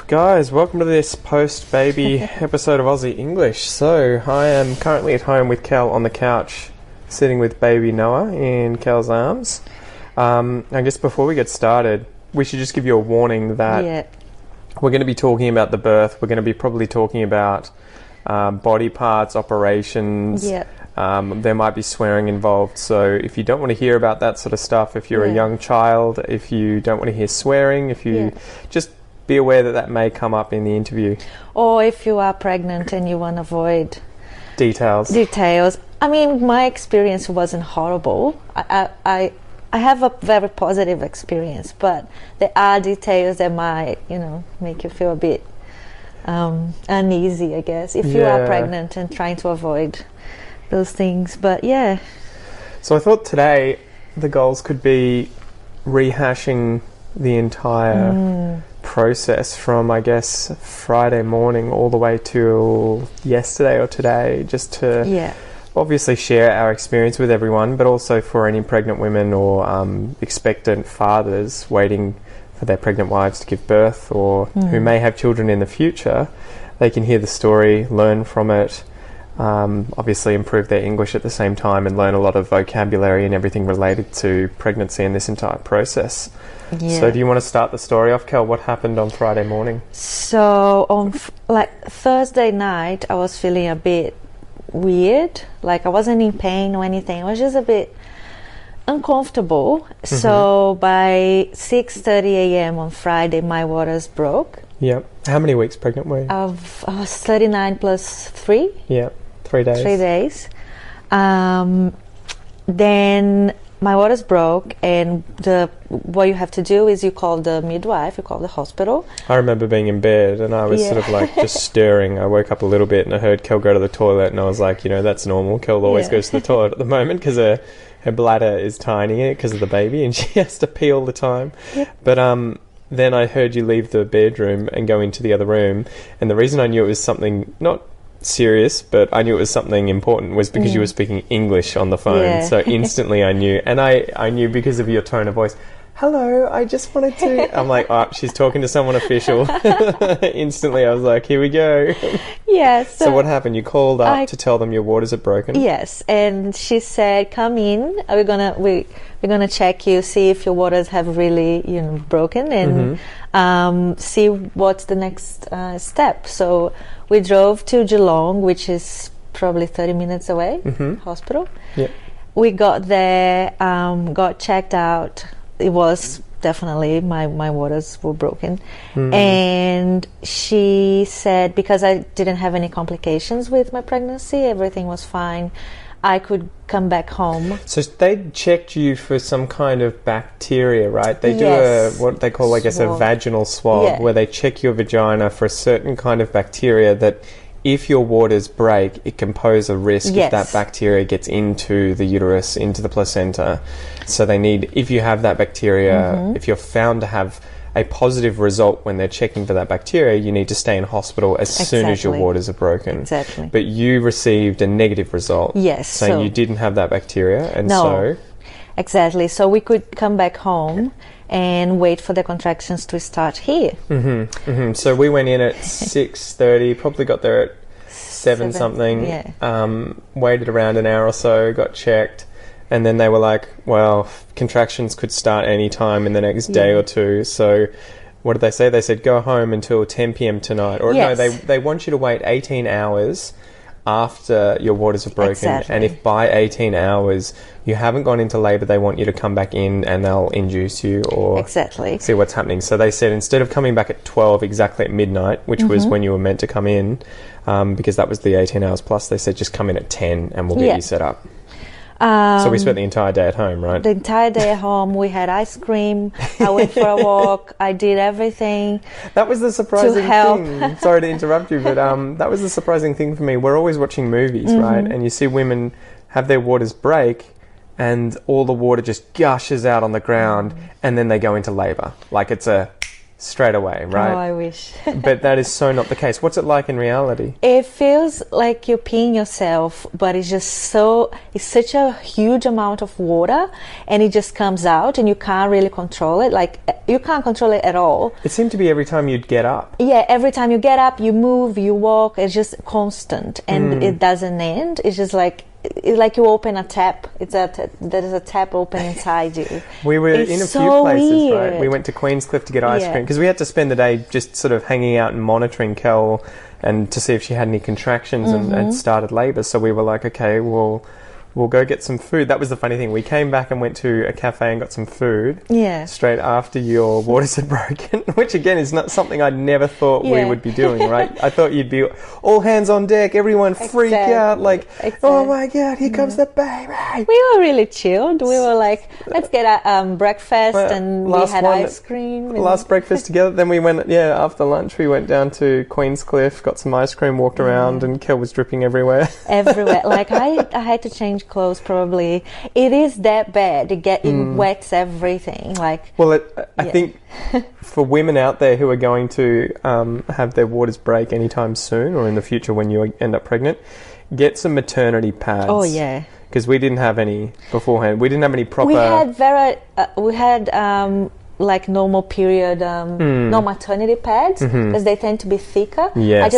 Guys, welcome to this post-baby episode of Aussie English. So, I am currently at home with Kel on the couch, sitting with baby Noah in Kel's arms. I guess before we get started, we should just give you a warning that we're going to be talking about the birth. We're going to be probably talking about body parts, operations. There might be swearing involved, so if you don't want to hear about that sort of stuff, if you're a young child, if you don't want to hear swearing, if you just be aware that that may come up in the interview. Or if you are pregnant and you want to avoid Details. I mean, my experience wasn't horrible. I have a very positive experience, but there are details that might, make you feel a bit uneasy, I guess, if you are pregnant and trying to avoid those things. But So I thought today the goals could be rehashing the entire process from, I guess, Friday morning all the way till yesterday or today, just to obviously share our experience with everyone, but also for any pregnant women or expectant fathers waiting for their pregnant wives to give birth, or who may have children in the future. They can hear the story, learn from it, obviously improve their English at the same time, and learn a lot of vocabulary and everything related to pregnancy and this entire process. So do you want to start the story off, Kel? What happened on Friday morning? So on Thursday night, I was feeling a bit weird. Like I wasn't in pain or anything. I was just a bit uncomfortable. So by 6:30 a.m. on Friday, my waters broke. Yep. How many weeks pregnant were you? I was 39 plus 3. Yep. 3 days. 3 days. Then my waters broke, and what you have to do is you call the midwife, you call the hospital. I remember being in bed and I was sort of like just stirring. I woke up a little bit and I heard Kel go to the toilet, and I was like, that's normal. Kel always goes to the toilet at the moment because her bladder is tiny because of the baby and she has to pee all the time. But then I heard you leave the bedroom and go into the other room, and the reason I knew it was something not serious, but I knew it was something important, was because you were speaking English on the phone. So instantly I knew, and I knew because of your tone of voice. Hello, I just wanted to... I'm like, oh, she's talking to someone official. Instantly I was like, here we go. So what happened? You called up to tell them your waters are broken? Yes, and she said, come in, we're gonna check you, see if your waters have really broken, and see what's the next step. So we drove to Geelong, which is probably 30 minutes away, hospital. We got there, got checked out. It was definitely, my waters were broken. And she said, because I didn't have any complications with my pregnancy, everything was fine, I could come back home. So they checked you for some kind of bacteria, right? They do what they call, I guess, a vaginal swab, where they check your vagina for a certain kind of bacteria that if your waters break, it can pose a risk if that bacteria gets into the uterus, into the placenta. So they need, if you have that bacteria, if you're found to have a positive result when they're checking for that bacteria, you need to stay in hospital as soon as your waters are broken. But you received a negative result. Saying you didn't have that bacteria, and so we could come back home and wait for the contractions to start here. So we went in at 6:30, probably got there at 7 something, waited around an hour or so, got checked, and then they were like, well, contractions could start any time in the next day or two. So what did they say? They said go home until 10 p.m. tonight. Or no, they want you to wait 18 hours after your waters are broken, and if by 18 hours you haven't gone into labour, they want you to come back in and they'll induce you or see what's happening. So they said instead of coming back at 12 exactly at midnight, which was when you were meant to come in, because that was the 18 hours plus, they said just come in at 10 and we'll get you set up. So we spent the entire day at home, right? The entire day at home. We had ice cream. I went for a walk. I did everything. That was the surprising thing. Sorry to interrupt you, but that was the surprising thing for me. We're always watching movies, right? And you see women have their waters break and all the water just gushes out on the ground and then they go into labour. Like it's a straight away, right? Oh, I wish. But that is so not the case. What's it like in reality? It feels like you're peeing yourself, but it's such a huge amount of water, and it just comes out, and you can't really control it. Like, you can't control it at all. It seemed to be every time you'd get up. Yeah, every time you get up, you move, you walk, it's just constant, and it doesn't end. It's just like, it's like you open a tap. There is a tap open inside you. We were in a few places, right? We went to Queenscliff to get ice cream because we had to spend the day just sort of hanging out and monitoring Kel and to see if she had any contractions and started labour. So we were like, okay, we'll go get some food. That was the funny thing. We came back and went to a cafe and got some food straight after your waters had broken, which again is not something I never thought we would be doing, right? I thought you'd be all hands on deck, everyone freak out, like, oh my God, here comes the baby. We were really chilled. We were like, let's get a breakfast, and we had ice cream. Last breakfast together. Then we went, after lunch, we went down to Queenscliff, got some ice cream, walked around, and Kel was dripping everywhere. Everywhere. Like, I had to change clothes probably. It is that bad. It wets everything. Like, well, I think for women out there who are going to have their waters break anytime soon or in the future when you end up pregnant, get some maternity pads. Oh yeah, because we didn't have any beforehand. We didn't have any proper. We had like normal period, no maternity pads, because they tend to be thicker. Yes.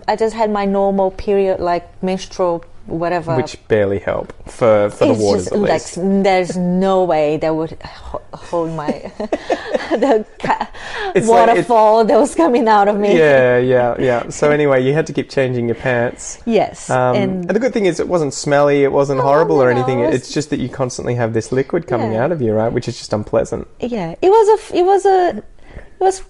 I just had my normal period, like menstrual whatever, which barely help for the waters, at least. Like, there's no way that would hold my waterfall that was coming out of me. Yeah. So anyway, you had to keep changing your pants. Yes. And the good thing is it wasn't smelly, it wasn't horrible or anything. It's just that you constantly have this liquid coming out of you, right? Which is just unpleasant. Yeah. It was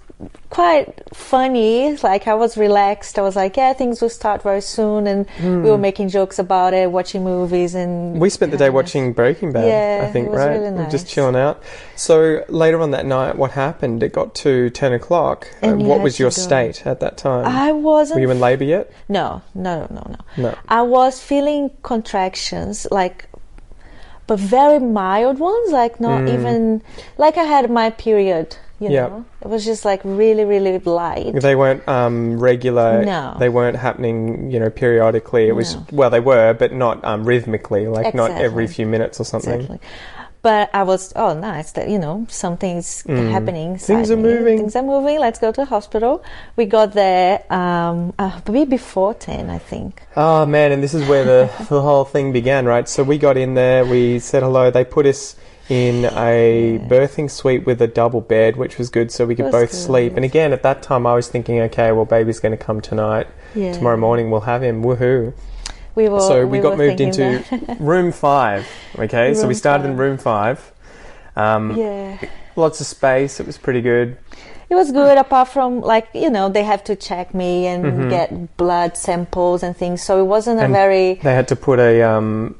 quite funny. Like, I was relaxed. I was like, things will start very soon, and we were making jokes about it, watching movies, and we spent the day watching Breaking Bad. I think, it was right? Really nice. Just chilling out. So later on that night, what happened? It got to 10 o'clock. What was your state at that time? I wasn't. Were you in labour yet? No. I was feeling contractions, like, but very mild ones, like not even, like I had my period. You know, it was just like really, really light. They weren't regular. No, they weren't happening. Periodically. It was they were, but not rhythmically. Like not every few minutes or something. Exactly. But I was nice that something's happening. Things are moving. Things are moving. Let's go to the hospital. We got there maybe before 10, I think. Oh man, and this is where the whole thing began, right? So we got in there. We said hello. They put us in a birthing suite with a double bed, which was good, so we could both sleep. And again, at that time, I was thinking, okay, well, baby's going to come tonight. Yeah. Tomorrow morning, we'll have him. Woohoo! We got moved into room 5. Okay, so we started in room 5. Lots of space. It was pretty good. It was good, apart from, like, they have to check me and get blood samples and things. So it wasn't They had to put a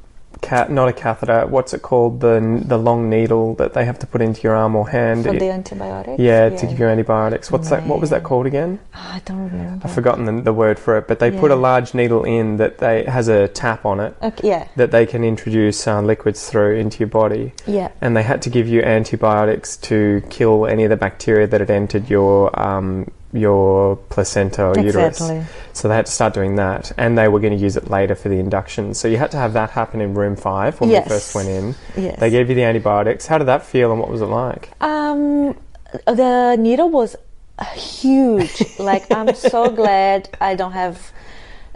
not a catheter. What's it called? The long needle that they have to put into your arm or hand. For the antibiotics? Yeah, to give you antibiotics. What was that called again? Oh, I don't remember. I've forgotten the word for it. But they put a large needle in that has a tap on it. Okay, that they can introduce liquids through into your body. Yeah. And they had to give you antibiotics to kill any of the bacteria that had entered your placenta or uterus. So they had to start doing that, and they were going to use it later for the induction. So you had to have that happen in room 5 when we first went in. Yes. They gave you the antibiotics. How did that feel, and what was it like? The needle was huge. Like, I'm so glad I don't have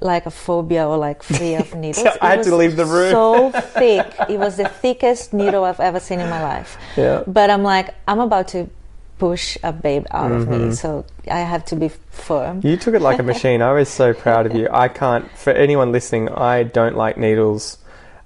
like a phobia or like fear of needles. I had to leave the room. So thick. It was the thickest needle I've ever seen in my life. Yeah. But I'm like, I'm about to push a babe out of me, so I have to be firm. You took it like a machine. I was so proud of you. I can't, for anyone listening, I don't like needles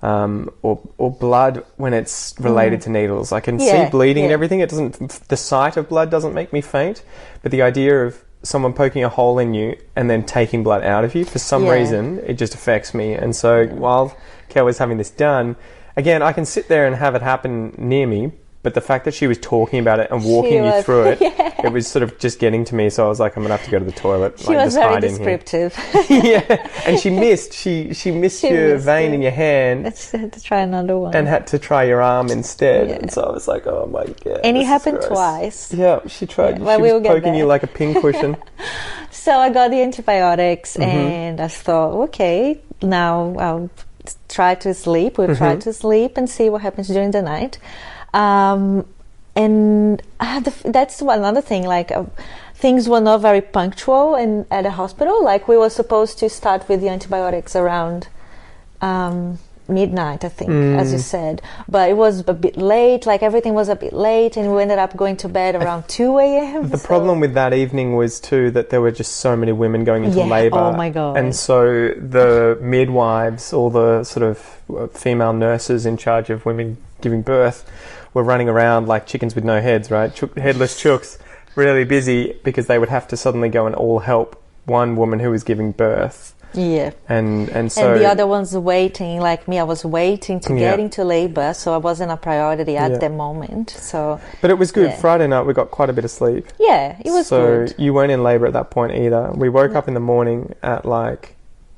or blood when it's related to needles. I can see bleeding and everything. It doesn't. The sight of blood doesn't make me faint, but the idea of someone poking a hole in you and then taking blood out of you, for some reason, it just affects me. And so while Kel was having this done, again, I can sit there and have it happen near me, But the fact that she was talking about it and walking you through it, it was sort of just getting to me. So I was like, I'm gonna have to go to the toilet. She was very descriptive. Yeah, and she missed your vein in your hand. She had to try another one. And had to try your arm instead. Yeah. And so I was like, oh my God. And it happened twice. Yeah, she tried. Yeah, she was poking you like a pincushion. So I got the antibiotics and I thought, okay, now I'll try to sleep. We'll try to sleep and see what happens during the night. And that's another thing, like things were not very punctual at the hospital. Like we were supposed to start with the antibiotics around midnight, I think, as you said. But it was a bit late, like everything was a bit late, and we ended up going to bed around 2 a.m. The problem with that evening was too that there were just so many women going into labour. Oh my God. And so the midwives, all the sort of female nurses in charge of women giving birth, were running around like chickens with no heads, right? Headless chooks, really busy because they would have to suddenly go and all help one woman who was giving birth. Yeah. And the other ones waiting, like me, I was waiting to get into labour, so I wasn't a priority at the moment. So, but it was good. Yeah. Friday night we got quite a bit of sleep. Yeah, it was good. So you weren't in labour at that point either. We woke up in the morning at like,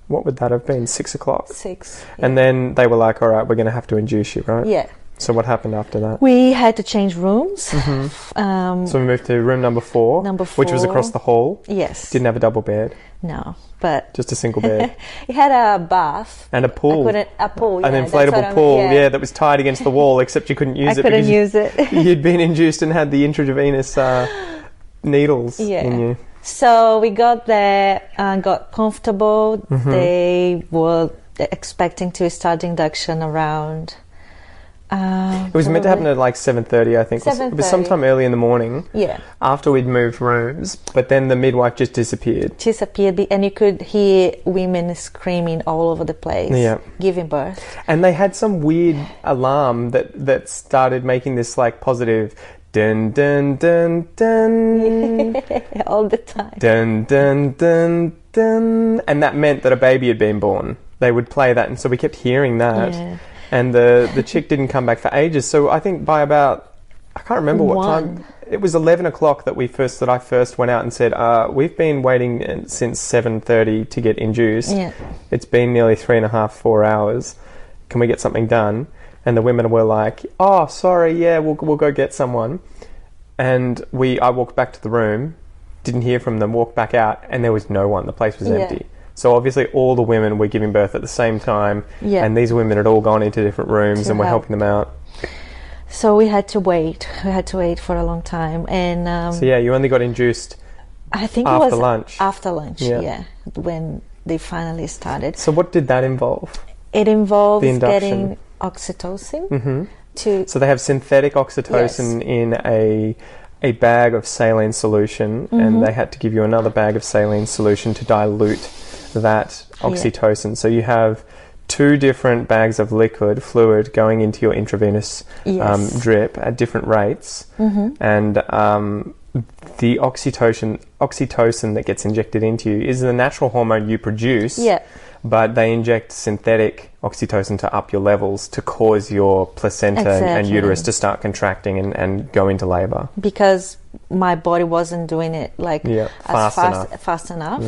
what would that have been? 6 o'clock? 6. Yeah. And then they were like, all right, we're going to have to induce you, right? Yeah. So what happened after that? We had to change rooms. So we moved to room number 4, which was across the hall. Yes. Didn't have a double bed. No, but just a single bed. It had a bath and a pool. An inflatable pool. Yeah, that was tied against the wall, except you couldn't use it. I couldn't use it. You'd been induced and had the intravenous needles in you. So we got there and got comfortable. They were expecting to start the induction around. It was meant to happen at like 7:30, I think. 7:30. It was sometime early in the morning. Yeah. After we'd moved rooms, but then the midwife just disappeared. And you could hear women screaming all over the place, giving birth. And they had some weird alarm that started making this like positive dun dun dun dun all the time. Dun dun dun dun, and that meant that a baby had been born. They would play that, and so we kept hearing that. Yeah. And the chick didn't come back for ages. So I think by about, I can't remember what time. It was 11 o'clock that I first went out and said, we've been waiting since 7:30 to get induced. Yeah. It's been nearly 3.5, 4 hours. Can we get something done? And the women were like, oh, sorry, yeah, we'll go get someone. And I walked back to the room, didn't hear from them, walked back out, and there was no one. The place was empty. So obviously all the women were giving birth at the same time, and these women had all gone into different rooms and were helping them out. So we had to wait. We had to wait for a long time. And so you only got induced I think after it was lunch. After lunch, when they finally started. So what did that involve? It involves getting oxytocin. So they have synthetic oxytocin in a bag of saline solution, and they had to give you another bag of saline solution to dilute that oxytocin. So you have 2 different bags of fluid going into your intravenous drip at different rates, and the oxytocin that gets injected into you is the natural hormone you produce, but they inject synthetic oxytocin to up your levels to cause your placenta and uterus to start contracting and go into labour. Because my body wasn't doing it fast enough.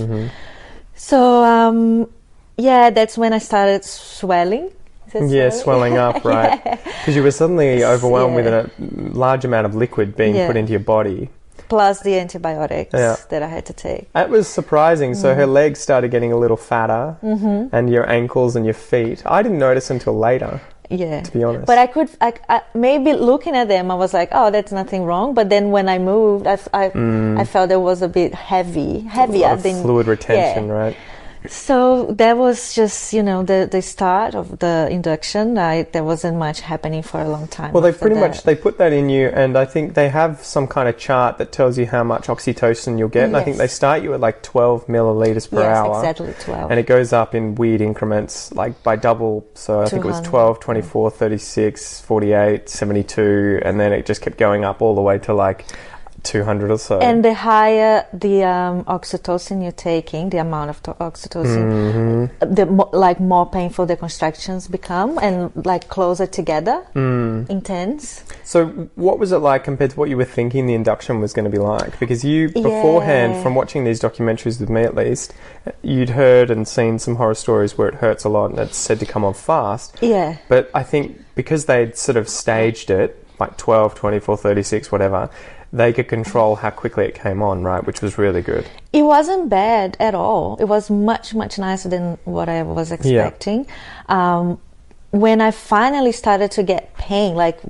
So, that's when I started swelling. Swelling up, right. Because you were suddenly overwhelmed with a large amount of liquid being put into your body. Plus the antibiotics that I had to take. That was surprising. So her legs started getting a little fatter, and your ankles and your feet. I didn't notice until later. Yeah, to be honest. But I maybe looking at them, I was like, oh, that's nothing wrong. But then when I moved, I felt it was a bit heavy. Fluid retention, right? So that was just, the start of the induction. There wasn't much happening for a long time. Well, they put that in you, and I think they have some kind of chart that tells you how much oxytocin you'll get. And I think they start you at like 12 milliliters per hour. Yes, exactly 12. And it goes up in weird increments, like by double. So I think it was 12, 24, 36, 48, 72, and then it just kept going up all the way to like 200 or so. And the higher the oxytocin you're taking, the amount of oxytocin, the more painful the contractions become, and like closer together, intense. So what was it like compared to what you were thinking the induction was going to be like? Because you, beforehand, from watching these documentaries with me at least, you'd heard and seen some horror stories where it hurts a lot and it's said to come on fast. Yeah. But I think because they'd sort of staged it, like 12, 24, 36, whatever, they could control how quickly it came on, right? Which was really good. It wasn't bad at all. It was much, much nicer than what I was expecting. Yeah. When I finally started to get pain, like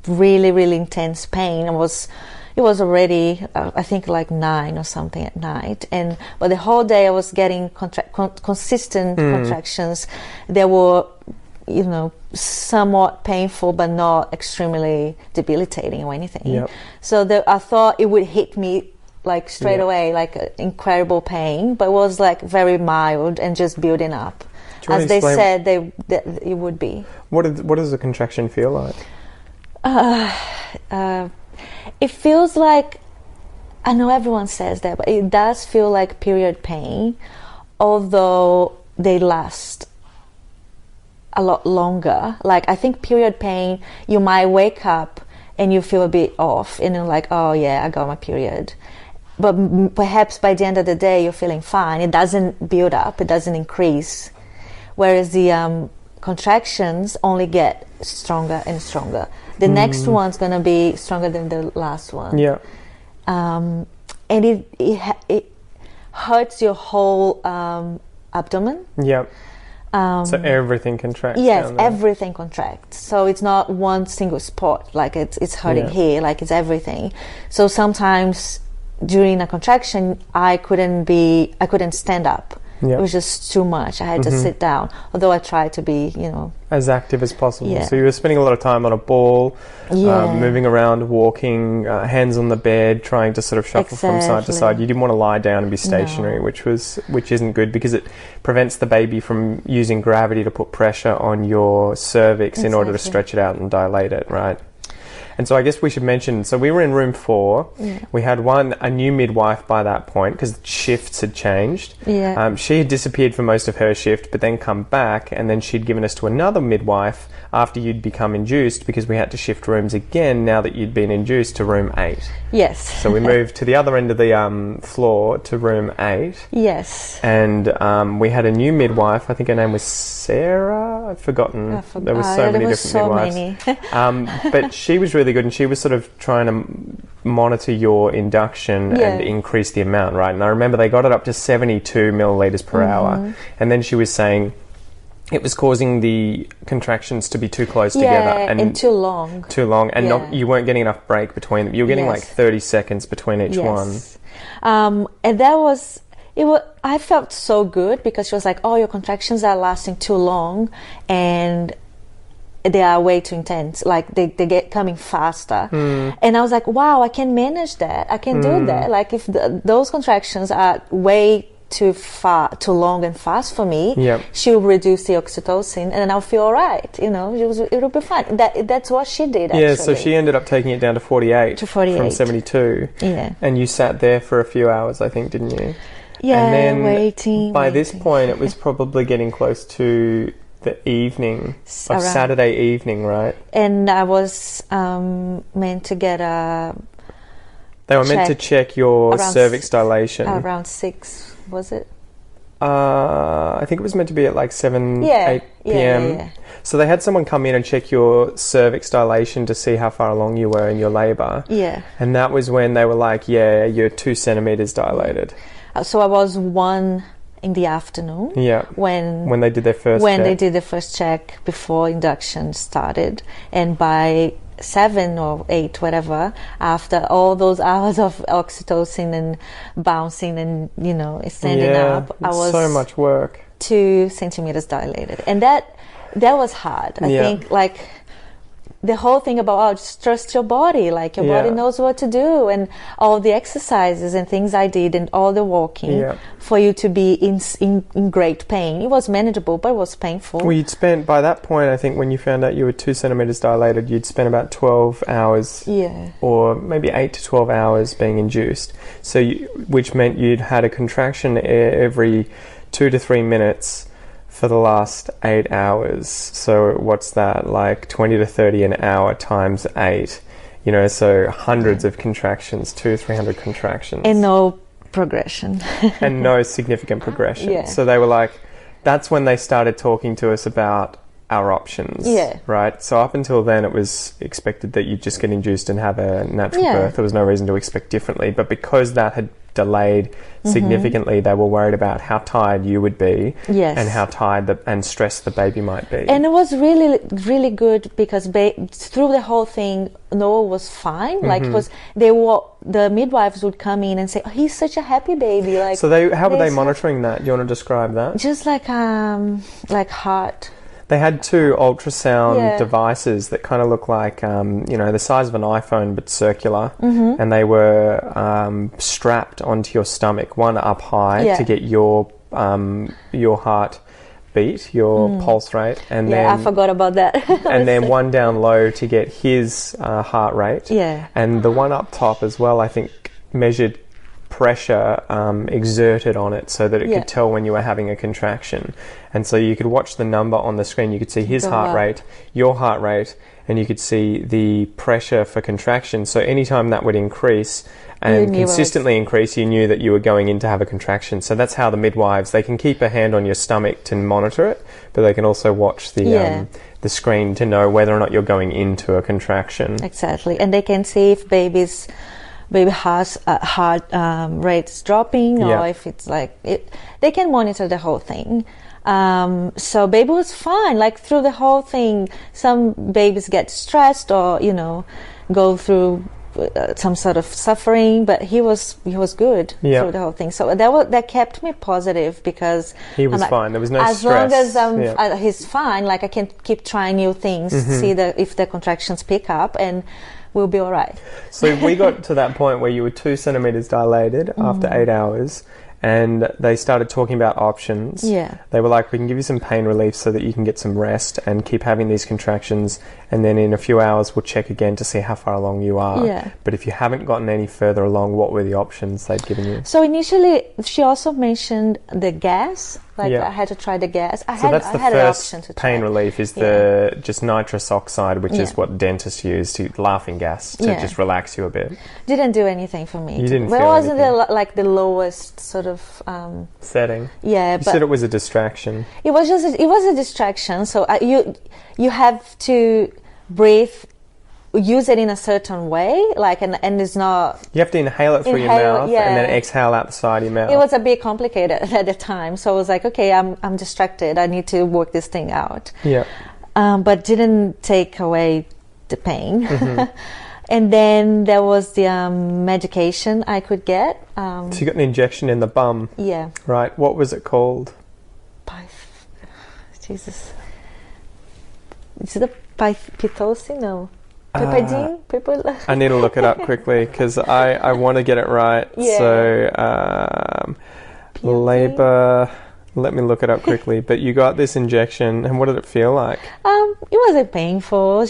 really, really intense pain, it was already, I think, like 9 or something at night. But the whole day I was getting consistent contractions. They were, somewhat painful, but not extremely debilitating or anything. Yep. So I thought it would hit me like straight away, like incredible pain, but it was like very mild and just building up, as they said it would be. What does a contraction feel like? It feels like, I know everyone says that, but it does feel like period pain, although they last a lot longer. Like, I think period pain, you might wake up and you feel a bit off and you're like, oh yeah, I got my period, but perhaps by the end of the day you're feeling fine. It doesn't build up, it doesn't increase, whereas the contractions only get stronger and stronger. The next one's going to be stronger than the last one. Yeah. And it hurts your whole abdomen. Yeah. So everything contracts. Yes, everything contracts. So it's not one single spot, like it's hurting here, like it's everything. So sometimes during a contraction, I couldn't stand up. It was just too much. I had to sit down, although I tried to be, as active as possible. Yeah. So you were spending a lot of time on a ball, moving around, walking, hands on the bed, trying to sort of shuffle from side to side. You didn't want to lie down and be stationary, which isn't good because it prevents the baby from using gravity to put pressure on your cervix in order to stretch it out and dilate it, right? And so I guess we should mention, so we were in room 4. Yeah. We had a new midwife by that point because shifts had changed. Yeah. She had disappeared for most of her shift, but then come back, and then she'd given us to another midwife after you'd become induced, because we had to shift rooms again now that you'd been induced, to room 8. Yes. So we moved to the other end of the floor to room 8. Yes. And we had a new midwife. I think her name was Sarah. I've forgotten. There were so many different midwives. But she was really good, and she was sort of trying to monitor your induction and increase the amount, right? And I remember they got it up to 72 milliliters per hour, and then she was saying it was causing the contractions to be too close together and too long, and you weren't getting enough break between them. You were getting like 30 seconds between each one. And that was I felt so good because she was like, oh, your contractions are lasting too long and they are way too intense, like they get coming faster. And I was like, wow, I can manage that, I can do that. Like if those contractions are way too long and fast for me, she'll reduce the oxytocin and then I'll feel all right, it'll be fine. That's what she did, actually. So she ended up taking it down to 48 from 72. And you sat there for a few hours, I think, didn't you? And then waiting. By this point it was probably getting close to the evening of Saturday evening, right? And I was meant to get They were meant to check your cervix dilation. Around 6, was it? I think it was meant to be at like 7, 8 p.m. Yeah. So they had someone come in and check your cervix dilation to see how far along you were in your labour. Yeah. And that was when they were like, you're 2 centimetres dilated. So I was 1 in the afternoon. Yeah. When they did their first check. When they did the first check before induction started. And by 7 or 8, whatever, after all those hours of oxytocin and bouncing and, standing up, I was so much work. 2 centimeters dilated. And that was hard. I think, like, the whole thing about, oh, just trust your body, like your body knows what to do, and all the exercises and things I did and all the walking for you to be in great pain. It was manageable, but it was painful. Well, you'd spent, by that point, I think when you found out you were 2 centimetres dilated, you'd spent about 12 hours or maybe 8 to 12 hours being induced, so which meant you'd had a contraction every 2 to 3 minutes for the last 8 hours. So what's that, like 20 to 30 an hour times 8, you know, so hundreds of contractions, 200-300 contractions. And no progression. And no significant progression. Yeah. So they were like, that's when they started talking to us about our options. Yeah. Right? So up until then it was expected that you'd just get induced and have a natural birth. There was no reason to expect differently. But because that had delayed significantly, they were worried about how tired you would be and how tired and stressed the baby might be. And it was really, really good because through the whole thing, Noah was fine. Like, it was, the midwives would come in and say, oh, he's such a happy baby. Like, so how were they monitoring that? Do you want to describe that? Just like heart. They had 2 ultrasound devices that kind of look like, you know, the size of an iPhone but circular, and they were strapped onto your stomach, one up high to get your heart beat, your pulse rate, and then I forgot about that. and then one down low to get his heart rate, and the one up top as well, I think, measured pressure exerted on it so that it could tell when you were having a contraction. And so you could watch the number on the screen. You could see his heart rate, your heart rate, and you could see the pressure for contraction. So anytime that would increase and consistently increase, you knew that you were going in to have a contraction. So that's how the midwives, they can keep a hand on your stomach to monitor it, but they can also watch the screen to know whether or not you're going into a contraction. Exactly. And they can see if baby has heart rates dropping, or if it's like they can monitor the whole thing. So baby was fine, like through the whole thing. Some babies get stressed or, you know, go through some sort of suffering, but he was good through the whole thing. So that kept me positive because he was fine. There was no as stress. long as he's fine, like I can keep trying new things, see if the contractions pick up, and we'll be all right. So we got to that point where you were 2 centimetres dilated after 8 hours, and they started talking about options. They were like, we can give you some pain relief so that you can get some rest and keep having these contractions, and then in a few hours we'll check again to see how far along you are. But if you haven't gotten any further along, what were the options they'd given you? So initially she also mentioned the gas. Like I had to try the gas. I had an option to try. Pain relief is the just nitrous oxide, which is what dentists use, to laughing gas, to just relax you a bit. Didn't do anything for me. You didn't feel it wasn't anything. the lowest sort of setting. Yeah, you said it was a distraction. It was a distraction. So you have to breathe. Use it in a certain way, like, and it's not. You have to inhale it through your mouth and then exhale out the side of your mouth. It was a bit complicated at the time, so I was like, okay, I'm distracted. I need to work this thing out. But didn't take away the pain. And then there was the medication I could get. So you got an injection in the bum. Yeah. Right. What was it called? Jesus. Is it a Pitocin? No. Pepidine? I need to look it up quickly because I want to get it right. So, labour. Let me look it up quickly. But you got this injection, and what did it feel like? It wasn't painful.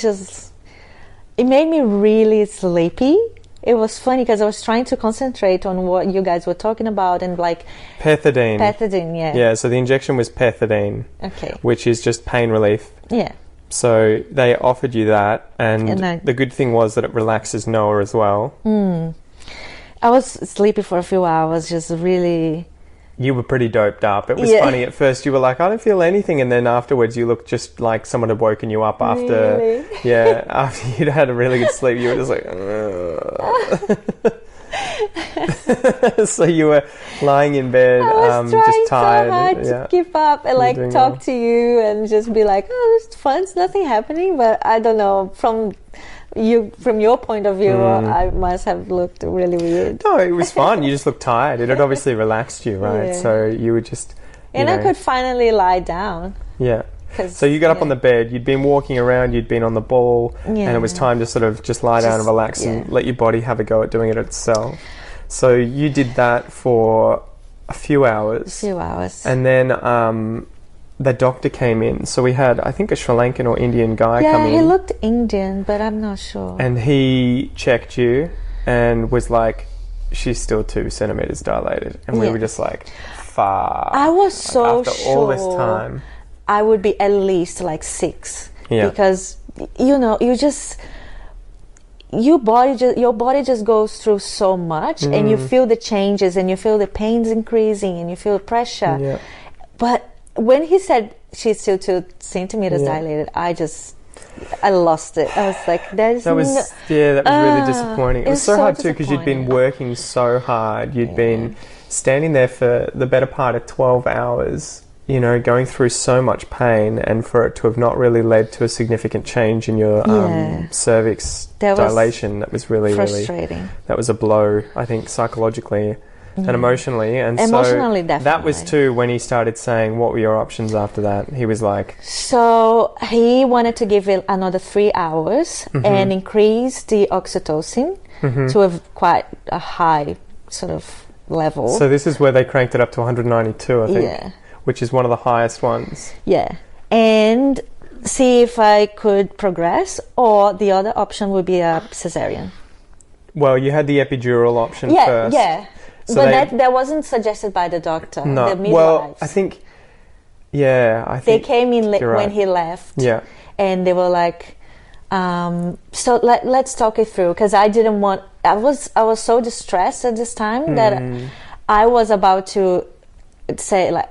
It made me really sleepy. It was funny because I was trying to concentrate on what you guys were talking about, and like pethidine. Pethidine, yeah. Yeah. So the injection was pethidine. Okay. Which is just pain relief. Yeah. So they offered you that, and the good thing was that it relaxes Noah as well. I was sleepy for a few hours, just really. You were pretty doped up. It was funny at first. You were like, I don't feel anything, and then afterwards, you looked just like someone had woken you up after. Really? After you'd had a really good sleep. You were just like. So you were lying in bed, just tired. So hard to keep up and like talk to you and just be like, oh, it's fun. It's nothing happening. But I don't know, from your point of view, I must have looked really weird. No, it was fun. You just looked tired. It had obviously relaxed you, right? So you were just. I could finally lie down. Yeah. So you got up on the bed, you'd been walking around, you'd been on the ball, and it was time to sort of just lie down and relax and let your body have a go at doing it itself. So you did that for a few hours. And then the doctor came in. So we had, I think, a Sri Lankan or Indian guy come in. Yeah, he looked Indian, but I'm not sure. And he checked you and was like, she's still 2 centimeters dilated. And we were just like, fuck. I was so after sure all this time, I would be at least like 6. Yeah. Because, you know, your body just goes through so much, and you feel the changes, and you feel the pains increasing, and you feel the pressure. Yeah. But when he said she's still 2 centimeters dilated, I lost it. I was like, that was really disappointing. It was so hard too, because you'd been working so hard. You'd been standing there for the better part of 12 hours, you know, going through so much pain, and for it to have not really led to a significant change in your cervix dilation, that was really frustrating. That was a blow, I think, psychologically and emotionally. And emotionally, so definitely. That was too when he started saying, what were your options after that? He was like... So he wanted to give it another 3 hours and increase the oxytocin to quite a high sort of level. So this is where they cranked it up to 192, I think. Yeah. Which is one of the highest ones. Yeah. And see if I could progress, or the other option would be a cesarean. Well, you had the epidural option first. Yeah. So but that wasn't suggested by the doctor. No. The midwives. Well, I think they came in when he left. Yeah. And they were like, so let's talk it through, because I didn't want... I was so distressed at this time that I was about to say, like,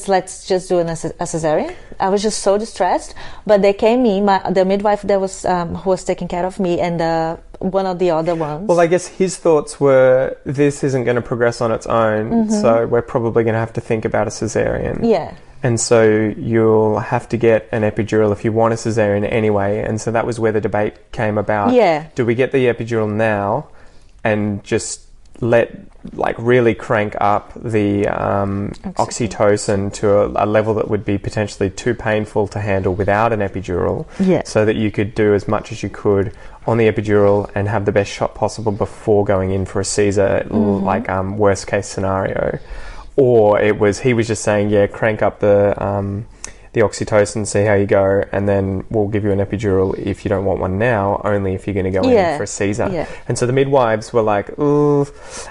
let's just do a cesarean. I was just so distressed, but they came in, the midwife that was who was taking care of me, and one of the other ones. Well, I guess his thoughts were, this isn't going to progress on its own, so we're probably going to have to think about a cesarean. Yeah. And so you'll have to get an epidural if you want a cesarean anyway. And so that was where the debate came about. Yeah. Do we get the epidural now and just really crank up the oxytocin to a level that would be potentially too painful to handle without an epidural, so that you could do as much as you could on the epidural and have the best shot possible before going in for a Caesar, worst case scenario? Or he was just saying, crank up the oxytocin, see how you go, and then we'll give you an epidural if you don't want one now, only if you're going to go in for a Caesar. Yeah. And so the midwives were like, ooh,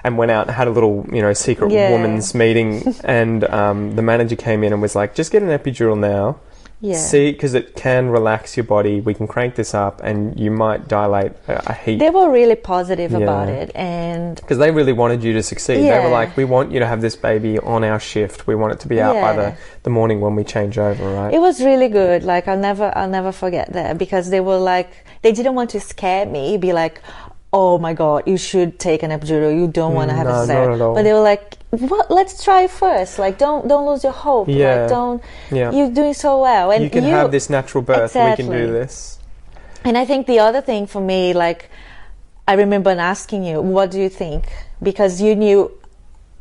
and went out and had a little, secret woman's meeting, and the manager came in and was like, just get an epidural now. Yeah. See, because it can relax your body. We can crank this up, and you might dilate a heap. They were really positive about it, and because they really wanted you to succeed. They were like, "We want you to have this baby on our shift. We want it to be out by the morning when we change over." Right? It was really good. Like I'll never forget that, because they were like, they didn't want to scare me. Be like, oh my God, you should take an epidural. You don't want to have a cesarean. Not at all. But they were like, what? Let's try first. Like, don't lose your hope. Yeah. Like, you're doing so well. And you can have this natural birth. Exactly. We can do this. And I think the other thing for me, like, I remember asking you, what do you think? Because you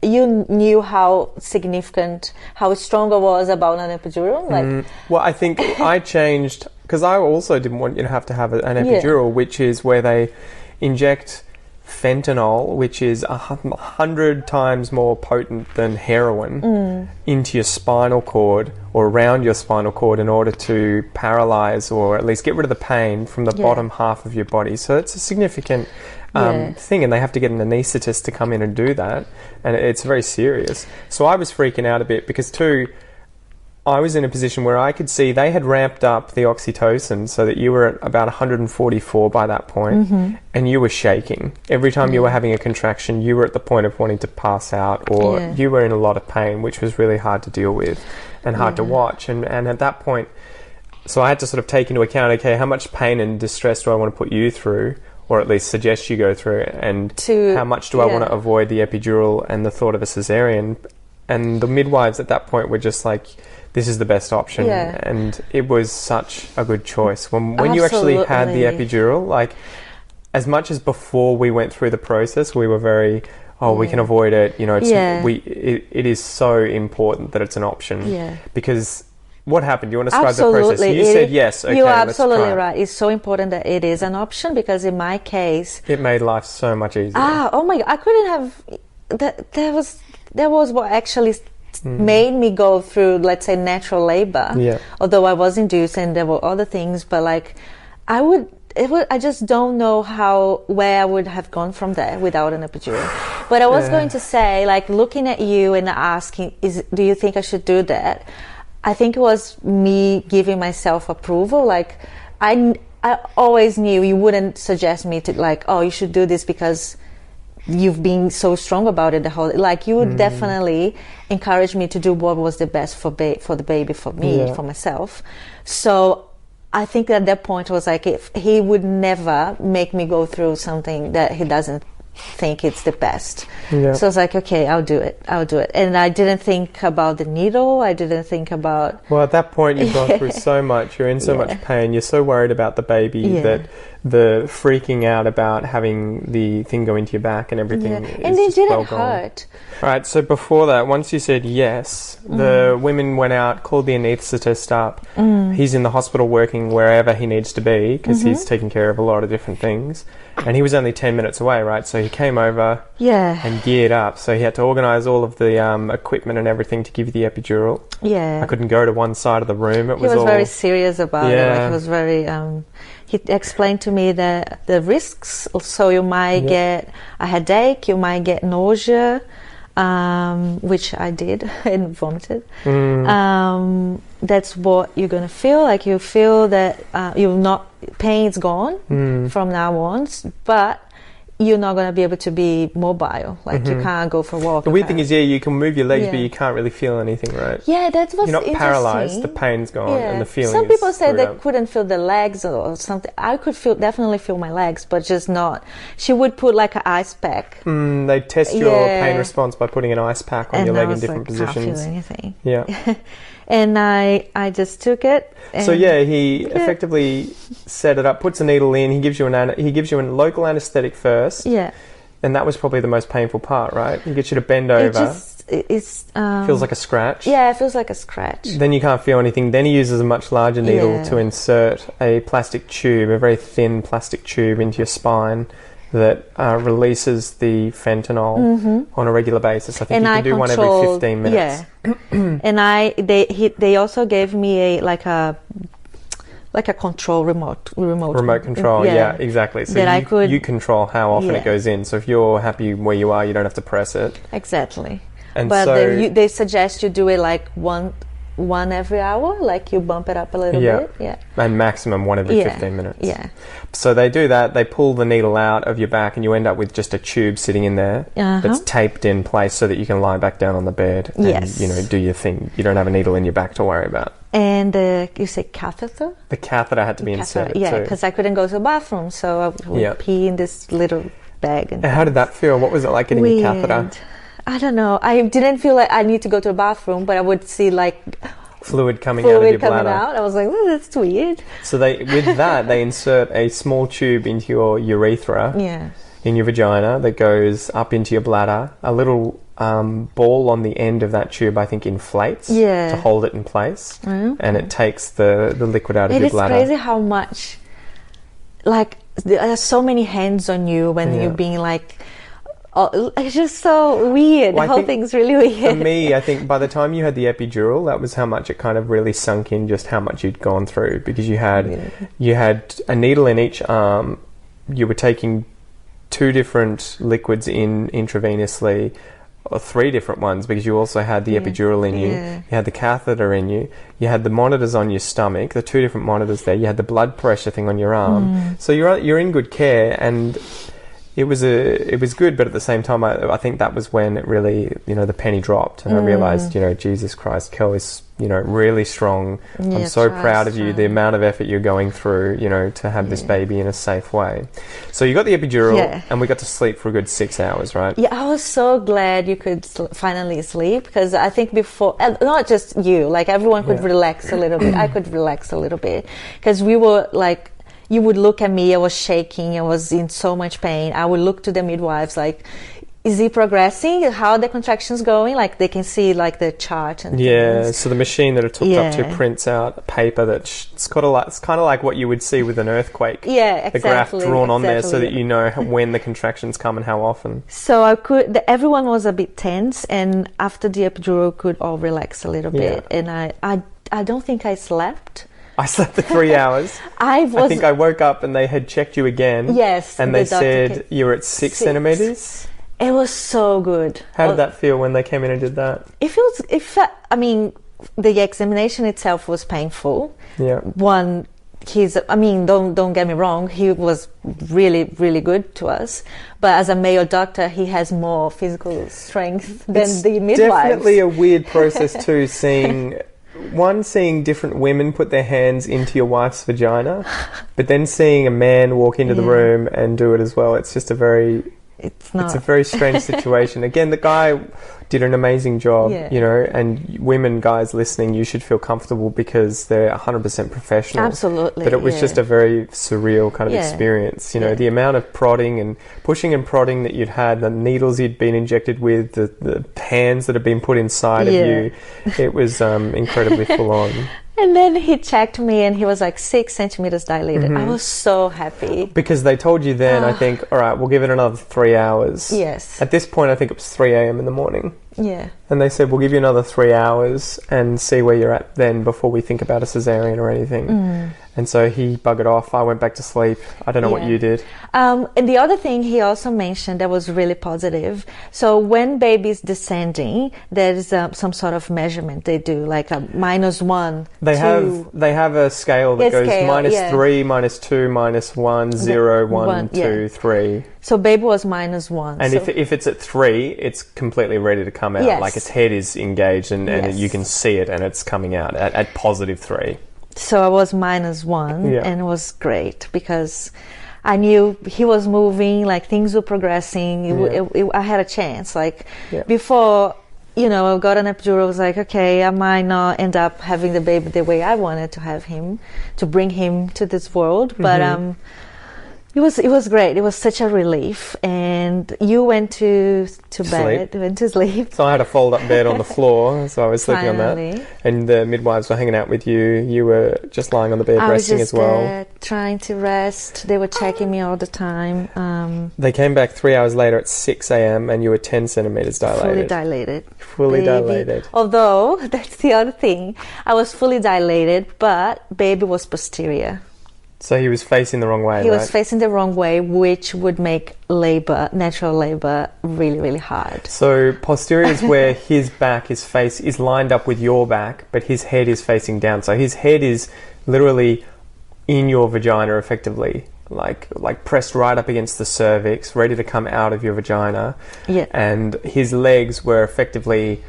knew how significant, how strong I was about an epidural. Like, well, I think I changed, because I also didn't want you to have an epidural, which is where they inject fentanyl, which is 100 times more potent than heroin, into your spinal cord or around your spinal cord in order to paralyze or at least get rid of the pain from the bottom half of your body. So it's a significant thing, and they have to get an anaesthetist to come in and do that, and it's very serious. So I was freaking out a bit, because I was in a position where I could see they had ramped up the oxytocin so that you were at about 144 by that point, and you were shaking. Every time you were having a contraction, you were at the point of wanting to pass out, or you were in a lot of pain, which was really hard to deal with and hard to watch. And at that point, so I had to sort of take into account, okay, how much pain and distress do I want to put you through, or at least suggest you go through, and how much do I want to avoid the epidural and the thought of a cesarean. And the midwives at that point were just like, this is the best option. And it was such a good choice. When you actually had the epidural, like, as much as before we went through the process, we were very, we can avoid it. It is so important that it's an option. Because what happened? You want to describe Absolutely. the process? You said yes. Okay, you are let's absolutely try it. right. It's so important that it is an option, because in my case, It made life so much easier. oh my God, I couldn't have. That was what actually made me go through, let's say, natural labor. Yeah. Although I was induced and there were other things, but like I just don't know where I would have gone from there without an epidural. But I was going to say, like, looking at you and asking, do you think I should do that? I think it was me giving myself approval. Like, I always knew you wouldn't suggest me to, like, oh, you should do this because you've been so strong about it the whole, like, you would definitely encourage me to do what was the best for the baby, for me, for myself. So I think at that point I was like, if he would never make me go through something that he doesn't think it's the best. Yeah. So I was like, okay, I'll do it. And I didn't think about the needle. I didn't think about... Well, at that point, you've gone through so much. You're in so much pain. You're so worried about the baby that the freaking out about having the thing go into your back and everything is and it didn't well hurt. All right, so before that, once you said yes, the women went out, called the anaesthetist up. He's in the hospital working wherever he needs to be because he's taking care of a lot of different things. And he was only 10 minutes away, right? So he came over and geared up. So he had to organise all of the equipment and everything to give you the epidural. Yeah. I couldn't go to one side of the room. He was all very serious about it. Like, Yeah. he was very... he explained to me the risks. So you might get a headache, you might get nausea, which I did and vomited. That's what you're going to feel. Like, you feel that pain's gone from now on, but you're not going to be able to be mobile. Like, you can't go for a walk. The weird thing is, you can move your legs, Yeah. but you can't really feel anything, right? Yeah, that was You're not interesting. paralysed, the pain's gone and the feeling Some people is say screwed they up. couldn't feel the legs or something. I could definitely feel my legs, but just not. She would put like an ice pack. They test your pain response by putting an ice pack on And your I leg in was different like, positions. Can't feel anything. Yeah. And I just took it. So he effectively set it up, puts a needle in. He gives you a local anaesthetic first. Yeah. And that was probably the most painful part, right? He gets you to bend over. It's feels like a scratch. Yeah, it feels like a scratch. Then you can't feel anything. Then he uses a much larger needle to insert a plastic tube, a very thin plastic tube into your spine that releases the fentanyl on a regular basis. I think you can do one every 15 minutes. Yeah. And they also gave me like a control remote control. Yeah, exactly. So you control how often it goes in. So if you're happy where you are, you don't have to press it. Exactly. And but so they suggest you do it like one every hour, like you bump it up a little bit. Yeah. And maximum one every 15 minutes. Yeah. So they do that. They pull the needle out of your back, and you end up with just a tube sitting in there that's taped in place so that you can lie back down on the bed and do your thing. You don't have a needle in your back to worry about. And you say catheter? The catheter had to be inserted too. Yeah, because I couldn't go to the bathroom, so I would pee in this little bag. And how did that feel? What was it like getting a catheter? I don't know. I didn't feel like I need to go to the bathroom, but I would see like fluid coming out of your bladder. I was like, oh, that's weird. So they insert a small tube into your urethra, in your vagina, that goes up into your bladder. A little ball on the end of that tube, I think, inflates to hold it in place, and it takes the liquid out of your bladder. It is crazy how much, like, there are so many hands on you when you're being like. Oh, it's just so weird. The whole thing's really weird. For me, I think by the time you had the epidural, that was how much it kind of really sunk in, just how much you'd gone through, because you had a needle in each arm. You were taking 2 different liquids in intravenously, or 3 different ones, because you also had the epidural in you. You had the catheter in you. You had the monitors on your stomach, the 2 different monitors there. You had the blood pressure thing on your arm. So you're in good care, and it was good, but at the same time, I think that was when it really, the penny dropped, and I realised, Jesus Christ, Kel is, really strong. I'm so proud of you, the amount of effort you're going through, to have this baby in a safe way. So you got the epidural, and we got to sleep for a good 6 hours, right? Yeah, I was so glad you could finally sleep, because I think before, not just you, like everyone could relax a little bit. I could relax a little bit, because we were like, you would look at me, I was shaking, I was in so much pain. I would look to the midwives like, is it progressing? How are the contractions going? Like they can see like the chart and things. So the machine that it's hooked up to prints out a paper it's kind of like what you would see with an earthquake. Yeah, exactly. The graph drawn on there so that you know when the contractions come and how often. So everyone was a bit tense, and after the epidural, could all relax a little bit. And I don't think I slept. I slept for 3 hours. I think I woke up and they had checked you again. Yes. And they said you were at 6 centimeters. It was so good. How did that feel when they came in and did that? The examination itself was painful. Yeah. Don't get me wrong, he was really, really good to us. But as a male doctor, he has more physical strength than the midwives. It's definitely a weird process too, seeing different women put their hands into your wife's vagina, but then seeing a man walk into the room and do it as well. It's just a very strange situation. Again, the guy did an amazing job, and guys listening, you should feel comfortable because they're 100% professional. Absolutely. But it was just a very surreal kind of experience. The amount of prodding and pushing and prodding that you'd had, the needles you'd been injected with, the hands that had been put inside of you, it was incredibly full on. And then he checked me and he was like 6 centimeters dilated. I was so happy. Because they told you then, I think, all right, we'll give it another 3 hours. Yes. At this point, I think it was 3 a.m. in the morning. Yeah. And they said, we'll give you another 3 hours and see where you're at then before we think about a cesarean or anything. And so he buggered off. I went back to sleep. I don't know what you did. And the other thing he also mentioned that was really positive. So when baby's descending, there's some sort of measurement they do, like a -1. They have a scale that goes -3, -2, -1, 0, 1, 2, 3. So baby was -1. And if it's at 3, it's completely ready to come out. Yes. Like its head is engaged and you can see it and it's coming out at +3. So I was -1 and it was great because I knew he was moving, like things were progressing. I had a chance. Like before, I got an epidural, I was like, okay, I might not end up having the baby the way I wanted to have him, to bring him to this world. But it was great. It was such a relief. And you went to bed, went to sleep. So I had a fold-up bed on the floor, so I was sleeping on that. And the midwives were hanging out with you. You were just lying on the bed resting as well. I was just trying to rest. They were checking me all the time. They came back 3 hours later at 6 a.m. and you were 10 centimeters dilated. Fully dilated. Fully dilated. Although, that's the other thing. I was fully dilated, but baby was posterior. So he was facing the wrong way, He was facing the wrong way, which would make natural labor, really, really hard. So posterior is where his face is lined up with your back, but his head is facing down. So his head is literally in your vagina effectively, like pressed right up against the cervix, ready to come out of your vagina. Yeah. And his legs were effectively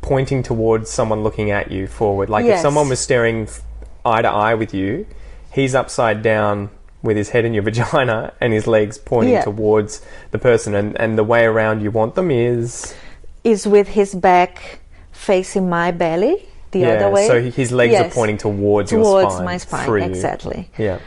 pointing towards someone looking at you forward. Like if someone was staring eye to eye with you, he's upside down with his head in your vagina and his legs pointing towards the person. And the way around you want them is with his back facing my belly, the other way. So his legs are pointing towards your spine. Towards my spine, exactly. Yeah.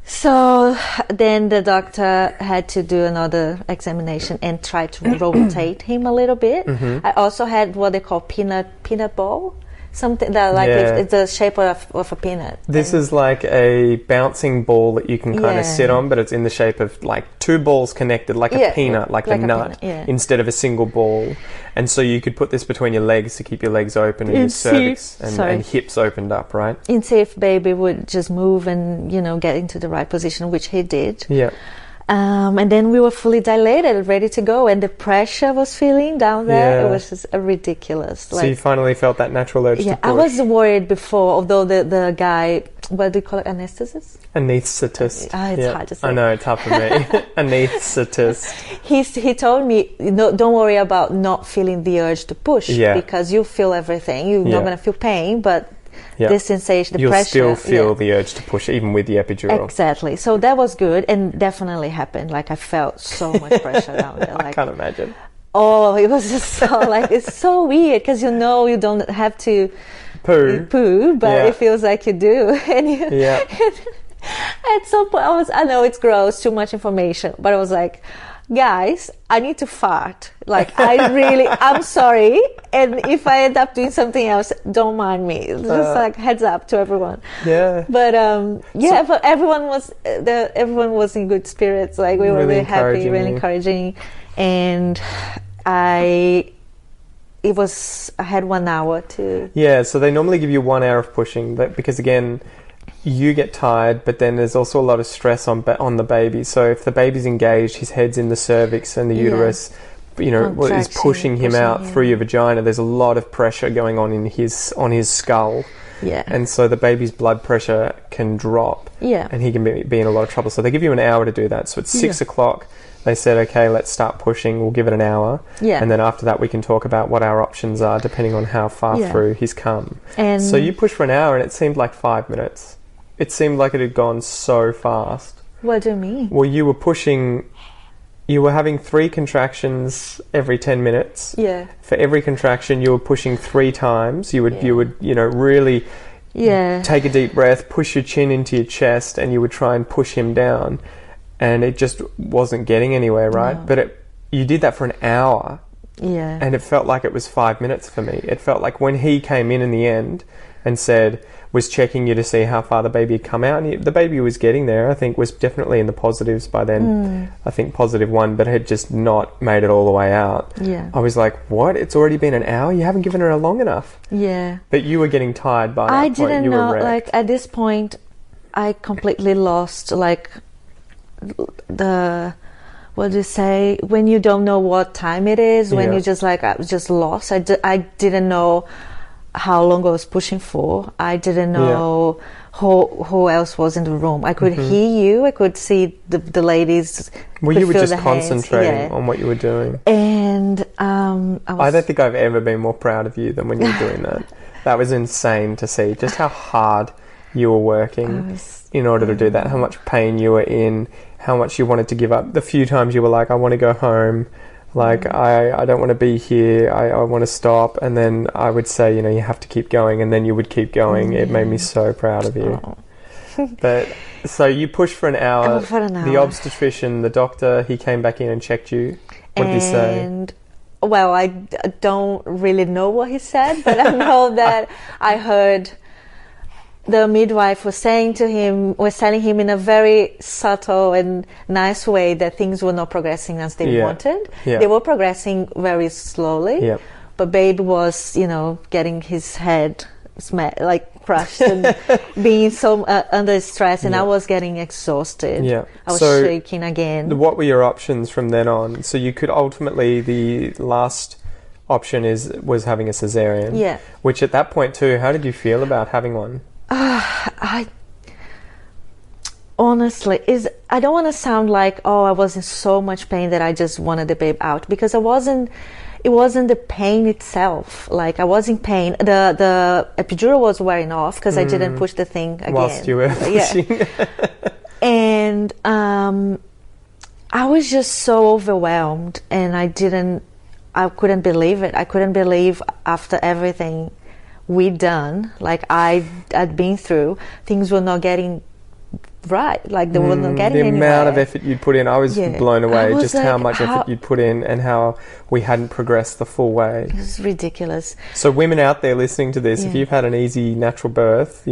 So then the doctor had to do another examination and try to rotate him a little bit. I also had what they call peanut ball. Something that it's the shape of a peanut. This is like a bouncing ball that you can kind of sit on, but it's in the shape of like 2 balls connected, like a peanut, like a nut, instead of a single ball. And so you could put this between your legs to keep your legs open and your cervix and hips opened up, right? And see if baby would just move and, get into the right position, which he did. Yeah. And then we were fully dilated, ready to go, and the pressure I was feeling down there, it was just ridiculous. So you finally felt that natural urge to push. I was worried before, although the guy, what do you call it, anesthetist? Anesthetist. It's hard to say. I know, it's hard for me. Anesthetist. He told me, don't worry about not feeling the urge to push, because you feel everything. You're not going to feel pain, but the sensation, the pressure. You'll still feel the urge to push, even with the epidural. Exactly. So that was good, and definitely happened. Like I felt so much pressure down there. Like, I can't imagine. Oh, it was just so it's so weird because you don't have to poo, but it feels like you do. And at some point, I know it's gross, too much information, but I was like, guys, I need to fart. Like, I'm sorry. And if I end up doing something else, don't mind me. Just like heads up to everyone. Yeah. But but everyone was in good spirits. Like, we were really happy, really encouraging. And I had 1 hour to... Yeah, so they normally give you 1 hour of pushing, but because again, you get tired, but then there's also a lot of stress on the baby. So if the baby's engaged, his head's in the cervix and the uterus, is pushing him out through your vagina. There's a lot of pressure going on in his skull. Yeah. And so the baby's blood pressure can drop. Yeah. And he can be in a lot of trouble. So they give you an hour to do that. So at 6 o'clock, they said, okay, let's start pushing. We'll give it an hour. Yeah. And then after that, we can talk about what our options are, depending on how far through he's come. And so you pushed for an hour, and it seemed like 5 minutes. It seemed like it had gone so fast. What do you mean? Well, you were having 3 contractions every 10 minutes. Yeah. For every contraction, you were pushing 3 times. You would really take a deep breath, push your chin into your chest, and you would try and push him down. And it just wasn't getting anywhere, right? No. But you did that for an hour. Yeah. And it felt like it was 5 minutes for me. It felt like when he came in the end and was checking you to see how far the baby had come out, and the baby was getting there, I think, was definitely in the positives by then. I think +1, but had just not made it all the way out. Yeah. I was like, what? It's already been an hour? You haven't given her long enough. Yeah. But you were getting tired by that I point. didn't you know, were wrecked. like, at this point, I completely lost, like, what do you say, when you don't know what time it is, when you just like, I was just lost. I didn't know how long I was pushing for. I didn't know who else was in the room. I could hear you. I could see the ladies. Well, you were just concentrating on what you were doing. And I don't think I've ever been more proud of you than when you were doing that. That was insane to see just how hard you were working in order to do that, how much pain you were in, how much you wanted to give up. The few times you were like, I want to go home. Like, I don't want to be here, I want to stop. And then I would say, you have to keep going. And then you would keep going. It made me so proud of you. But, so you pushed for an hour. The obstetrician, the doctor, he came back in and checked you. What did he say? Well, I don't really know what he said, but I know that I heard the midwife was telling him in a very subtle and nice way that things were not progressing as they wanted. Yeah. They were progressing very slowly, but baby was, getting his head crushed and being so under stress, and I was getting exhausted. Yeah. I was shaking again. What were your options from then on? So you could ultimately, the last option was having a cesarean. Yeah. Which at that point too, how did you feel about having one? I honestly, I don't want to sound like, I was in so much pain that I just wanted the babe out, because it wasn't the pain itself. Like, I was in pain. The epidural was wearing off because I didn't push the thing again. Whilst you were pushing. And I was just so overwhelmed, and I couldn't believe it. I couldn't believe, after everything we'd done, like I'd been through, things were not getting right, like they were not getting anywhere. The amount of effort you'd put in, I was blown away, just like, how much effort you'd put in and how we hadn't progressed the full way. It was ridiculous. So women out there listening to this, if you've had an easy natural birth,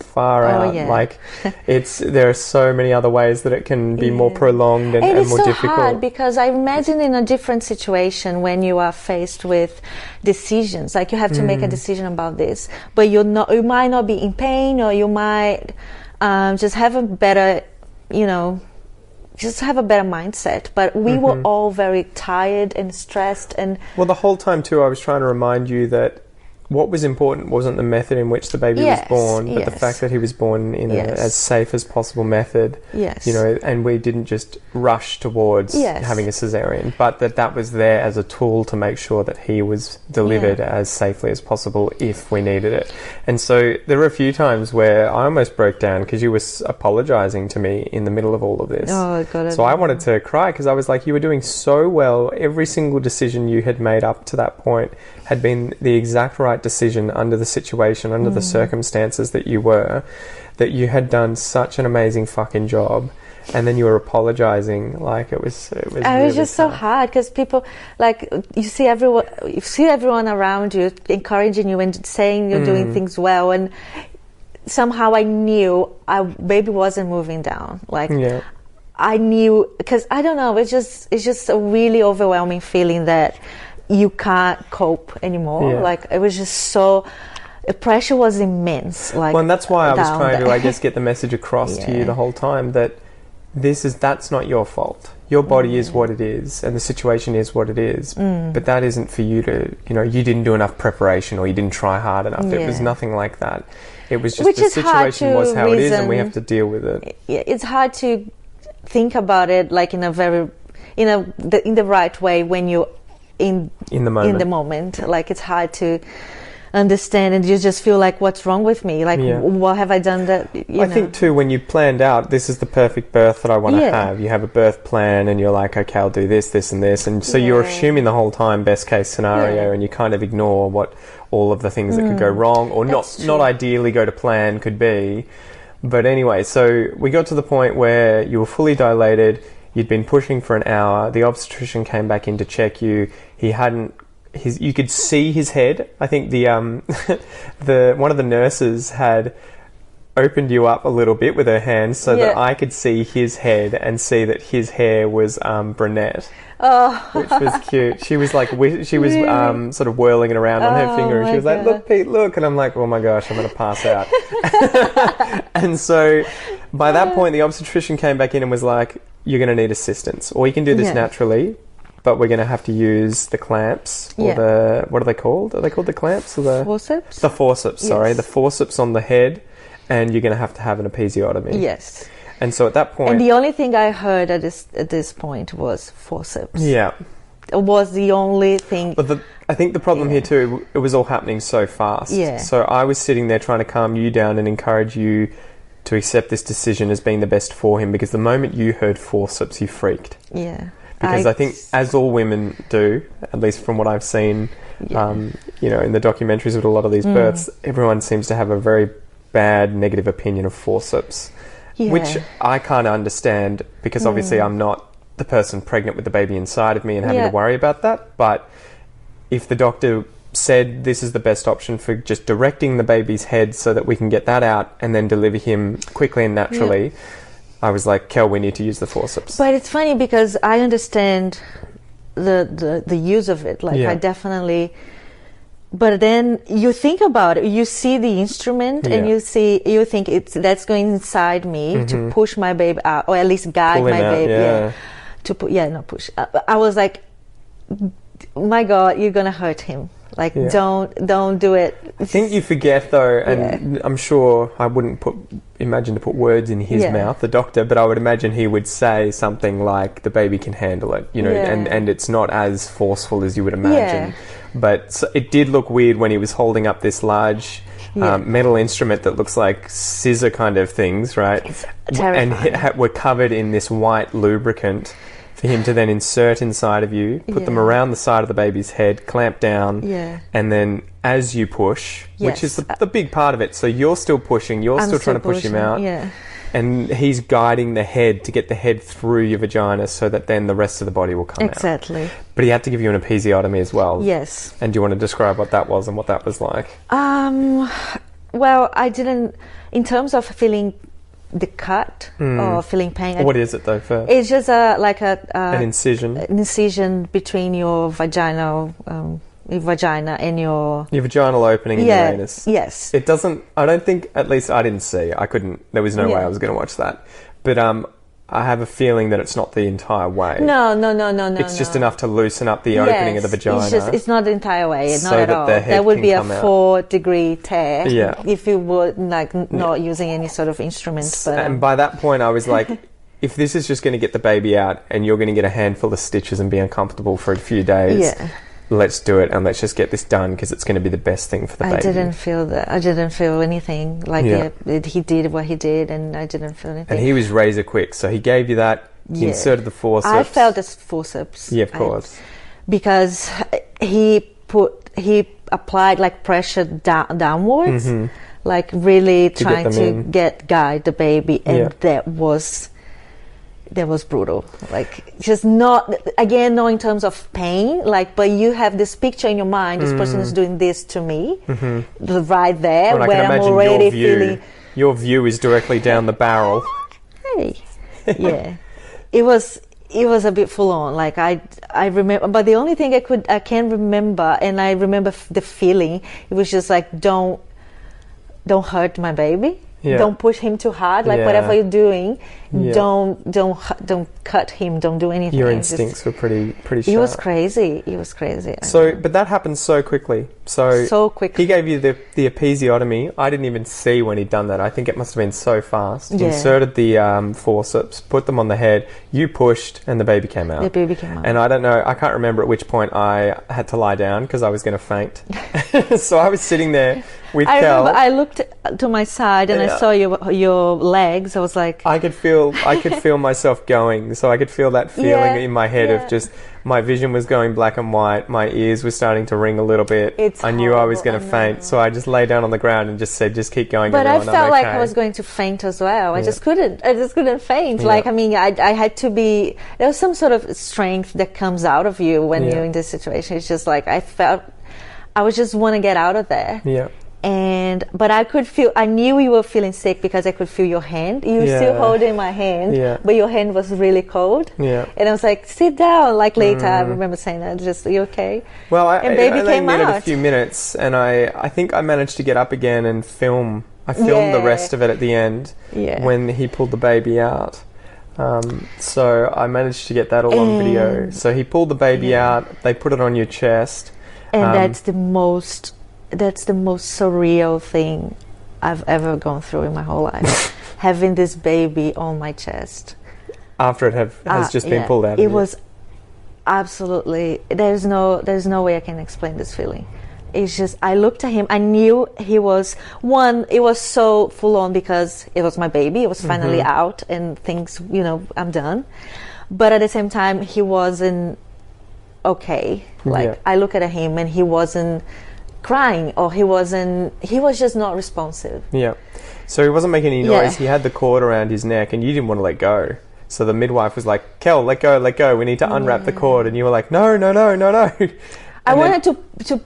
far out, like there are so many other ways that it can be more prolonged and more difficult. It's so hard, because I imagine in a different situation when you are faced with decisions, like you have to make a decision about this, but you might not be in pain, or you might just have a better, mindset. But we were all very tired and stressed. And well, the whole time too, I was trying to remind you that what was important wasn't the method in which the baby was born, but the fact that he was born in as safe as possible method. Yes. And we didn't just rush towards having a cesarean, but that was there as a tool to make sure that he was delivered as safely as possible if we needed it. And so there were a few times where I almost broke down because you were apologizing to me in the middle of all of this. Oh, God. So I wanted to cry, because I was like, you were doing so well. Every single decision you had made up to that point had been the exact right right decision under the situation, under the circumstances that you were, that you had done such an amazing fucking job, and then you were apologizing. Like it was really just tough. so hard because people, like, you see everyone around you encouraging you and saying you're doing things well, and somehow I knew our baby wasn't moving down. Like, I knew, because I don't know, it's just a really overwhelming feeling that you can't cope anymore. Like, it was just so, the pressure was immense. Like, well, and that's why I was trying to, I guess, get the message across to you the whole time that that's not your fault. Your body is what it is, and the situation is what it is. But that isn't for you to, you didn't do enough preparation or you didn't try hard enough. It was nothing like that. It was just the situation was how it is, and we have to deal with it. It's hard to think about it like in the right way when you're in the moment. Like, it's hard to understand, and you just feel like, what's wrong with me? Like, what have I done that I think too, when you planned out, this is the perfect birth that I want to have, you have a birth plan and you're like, okay, I'll do this and this, and so you're assuming the whole time best case scenario, and you kind of ignore what all of the things that could go wrong or not ideally go to plan could be. But anyway, so we got to the point where you were fully dilated, you'd been pushing for an hour, the obstetrician came back in to check you, you could see his head. I think the one of the nurses had opened you up a little bit with her hand so that I could see his head and see that his hair was brunette. Which was cute. She was like, sort of whirling it around on her finger, and she was like, "Look, Pete, look!" And I'm like, "Oh my gosh, I'm going to pass out." And so, by that point, the obstetrician came back in and was like, "You're going to need assistance, or you can do this naturally, but we're going to have to use the clamps, or the, what are they called? Are they called the clamps or the forceps? The forceps, sorry, the forceps on the head, and you're going to have an episiotomy." Yes. And so at that point... And the only thing I heard at this point was forceps. Yeah. It was the only thing... But I think the problem here too, it was all happening so fast. Yeah. So I was sitting there trying to calm you down and encourage you to accept this decision as being the best for him, because the moment you heard forceps, you freaked. Yeah. Because I think, as all women do, at least from what I've seen, in the documentaries with a lot of these births, everyone seems to have a very bad, negative opinion of forceps. Yeah. Which I can't understand, because obviously I'm not the person pregnant with the baby inside of me and having to worry about that. But if the doctor said this is the best option for just directing the baby's head so that we can get that out and then deliver him quickly and naturally, I was like, Kel, we need to use the forceps. But it's funny because I understand the use of it. Like, I definitely... But then you think about it, you see the instrument and you think that's going inside me to push my baby out, or at least guide my baby. Not push. I was like, my God, you're going to hurt him. Like, don't do it. I think you forget though, and I'm sure I wouldn't imagine to put words in his mouth, the doctor, but I would imagine he would say something like, the baby can handle it, and it's not as forceful as you would imagine. But it did look weird when he was holding up this large metal instrument that looks like scissor kind of things, right? It's terrifying. And were covered in this white lubricant for him to then insert inside of you, put them around the side of the baby's head, clamp down, and then as you push, which is the big part of it, so you're still pushing, you're still trying to push him out, and he's guiding the head to get the head through your vagina so that then the rest of the body will come out. Exactly. But he had to give you an episiotomy as well. Yes. And do you want to describe what that was and what that was like? Well, I didn't, in terms of feeling the cut or feeling pain. What is it though first? It's just an incision. An incision between your vagina and your vaginal opening in your anus. Yes. It doesn't, I don't think, at least I didn't see, there was no way I was going to watch that. But I have a feeling that it's not the entire way. No. It's just enough to loosen up the opening of the vagina. It's not the entire way, so not at all. There would be a 4-degree tear if you were not using any sort of instrument. But, and by that point I was like, if this is just going to get the baby out and you're going to get a handful of stitches and be uncomfortable for a few days, let's do it and let's just get this done, because it's going to be the best thing for the baby. I didn't feel that. I didn't feel anything. Like he did what he did, and I didn't feel anything. And he was razor quick, so he gave you that. He inserted the forceps. I felt the forceps. Yeah, of course. Because he applied like pressure downwards, like really trying to guide the baby, and that was brutal. Like, just not, again, not in terms of pain, like, but you have this picture in your mind, this person is doing this to me, right there, well, where I'm already feeling... Your view is directly down the barrel. Hey. Yeah. It was a bit full on. Like, I remember, but the only thing I can remember, and I remember the feeling, it was just like, don't hurt my baby. Yeah. Don't push him too hard. Like, whatever you're doing, don't cut him. Don't do anything. Your instincts were pretty sharp. It was crazy. So, but that happened so quickly. So quickly. He gave you the episiotomy. I didn't even see when he'd done that. I think it must have been so fast. Yeah. Inserted the forceps, put them on the head. You pushed, and the baby came out. And I don't know. I can't remember at which point I had to lie down because I was going to faint. So I was sitting there with Kel. I looked to my side and I saw your legs. I was like, I could feel myself going. So I could feel that feeling in my head of just my vision was going black and white. My ears were starting to ring a little bit. I knew I was going to faint, so I just lay down on the ground and just said, "Just keep going." But everyone, I felt like I was going to faint as well. I just couldn't faint. Like, I mean, I had to be. There was some sort of strength that comes out of you when you're in this situation. It's just like I was just want to get out of there. Yeah. But I knew you were feeling sick because I could feel your hand. You were still holding my hand, but your hand was really cold. Yeah. And I was like, sit down. Like, later, I remember saying that, just, you okay? Well, baby came needed out. A few minutes, and I think I managed to get up again and film. I filmed the rest of it at the end when he pulled the baby out. So I managed to get that all on video. So he pulled the baby out. They put it on your chest. And that's the most surreal thing I've ever gone through in my whole life. Having this baby on my chest. After it has just been pulled out of you. It was absolutely, there's no way I can explain this feeling. It's just, I looked at him, I knew it was so full on because it was my baby, it was finally out and things, I'm done. But at the same time, he wasn't okay. Like, I look at him and he wasn't crying, or he was just not responsive. Yeah. So he wasn't making any noise. He had the cord around his neck and you didn't want to let go. So the midwife was like, "Kel, let go. We need to unwrap the cord." And you were like, no. I wanted to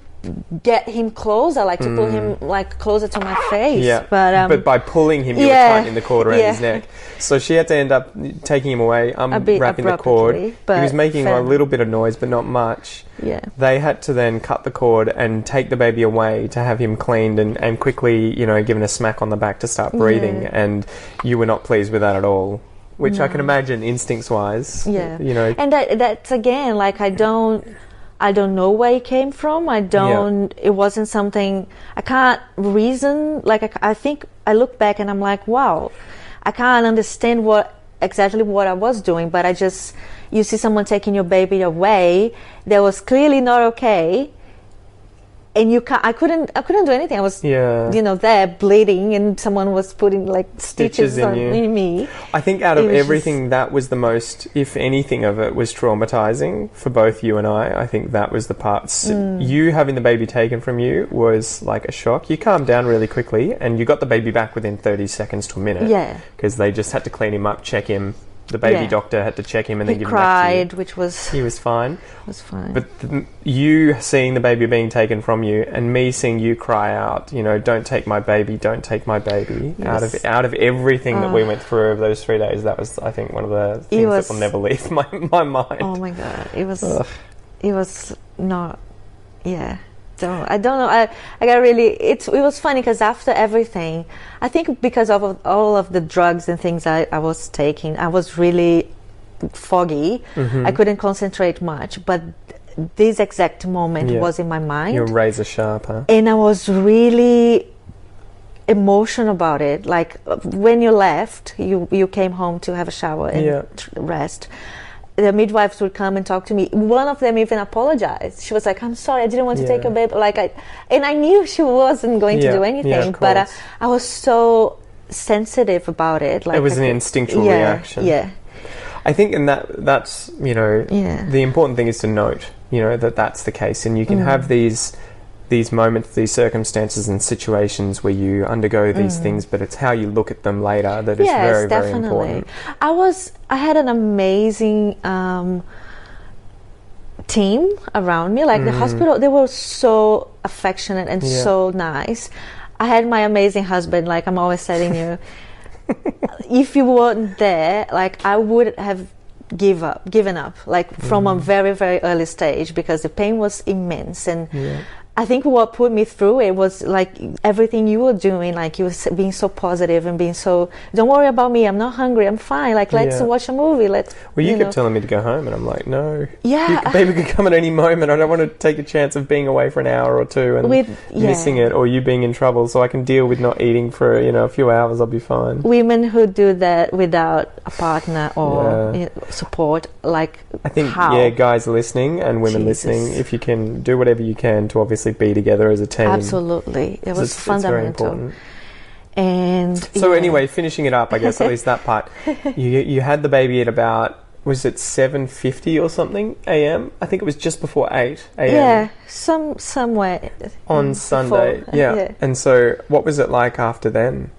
get him closer, like to pull him like closer to my face. Yeah. But by pulling him, you were tightening the cord around his neck. So she had to end up taking him away, unwrapping the cord. He was making a little bit of noise, but not much. Yeah. They had to then cut the cord and take the baby away to have him cleaned and quickly, given a smack on the back to start breathing. And you were not pleased with that at all. Which I can imagine, instincts-wise. Yeah. And that's again, like, I don't know where it came from. It wasn't something, I can't reason. Like, I think I look back and I'm like, wow, I can't understand exactly what I was doing, but you see someone taking your baby away that was clearly not okay. And I couldn't do anything. I was, there bleeding, and someone was putting like stitches in me. I think out of everything, that was the most, if anything of it was traumatizing for both you and I. I think that was the part. You having the baby taken from you was like a shock. You calmed down really quickly, and you got the baby back within 30 seconds to a minute. Yeah. Because they just had to clean him up, check him. The baby doctor had to check him and then give him back to you. He cried, which was... He was fine. Was fine. But you seeing the baby being taken from you and me seeing you cry out, "Don't take my baby, don't take my baby." Yes. Out of everything that we went through over those 3 days, that was, I think, one of the things that will never leave my mind. Oh my God. It was not... Yeah. I don't know. I got really. It was funny because after everything, I think because of all of the drugs and things I was taking, I was really foggy. I couldn't concentrate much. But this exact moment was in my mind. You're razor sharp, huh? And I was really emotional about it. Like, when you left, you came home to have a shower and rest. The midwives would come and talk to me. One of them even apologized. She was like, "I'm sorry, I didn't want to take your baby." And I knew she wasn't going to do anything, but I was so sensitive about it. Like, it was an instinctual reaction. Yeah. I think, and that's the important thing is to note, that's the case, and you can have these these moments, these circumstances and situations where you undergo these things, but it's how you look at them later that is very, very important. I had an amazing team around me. Like the hospital, they were so affectionate and so nice. I had my amazing husband, like I'm always telling you. If you weren't there, like I would have given up, like from a very, very early stage, because the pain was immense. And I think what put me through it was like everything you were doing, like you were being so positive and being so, don't worry about me, I'm not hungry, I'm fine, like let's watch a movie, let's... Well, you kept telling me to go home and I'm like, no. Yeah. Baby could come at any moment. I don't want to take a chance of being away for an hour or two and missing it, or you being in trouble, so I can deal with not eating for, a few hours, I'll be fine. Women who do that without a partner or support, like I think, how? Guys listening and women listening, if you can do whatever you can to obviously be together as a team. Absolutely. It was fundamental. It's very important. And so anyway, finishing it up, I guess, at least that part, you had the baby at about, was it 7:50 or something a.m.? I think it was just before 8 a.m. Yeah, somewhere. On Sunday, yeah. And so what was it like after then?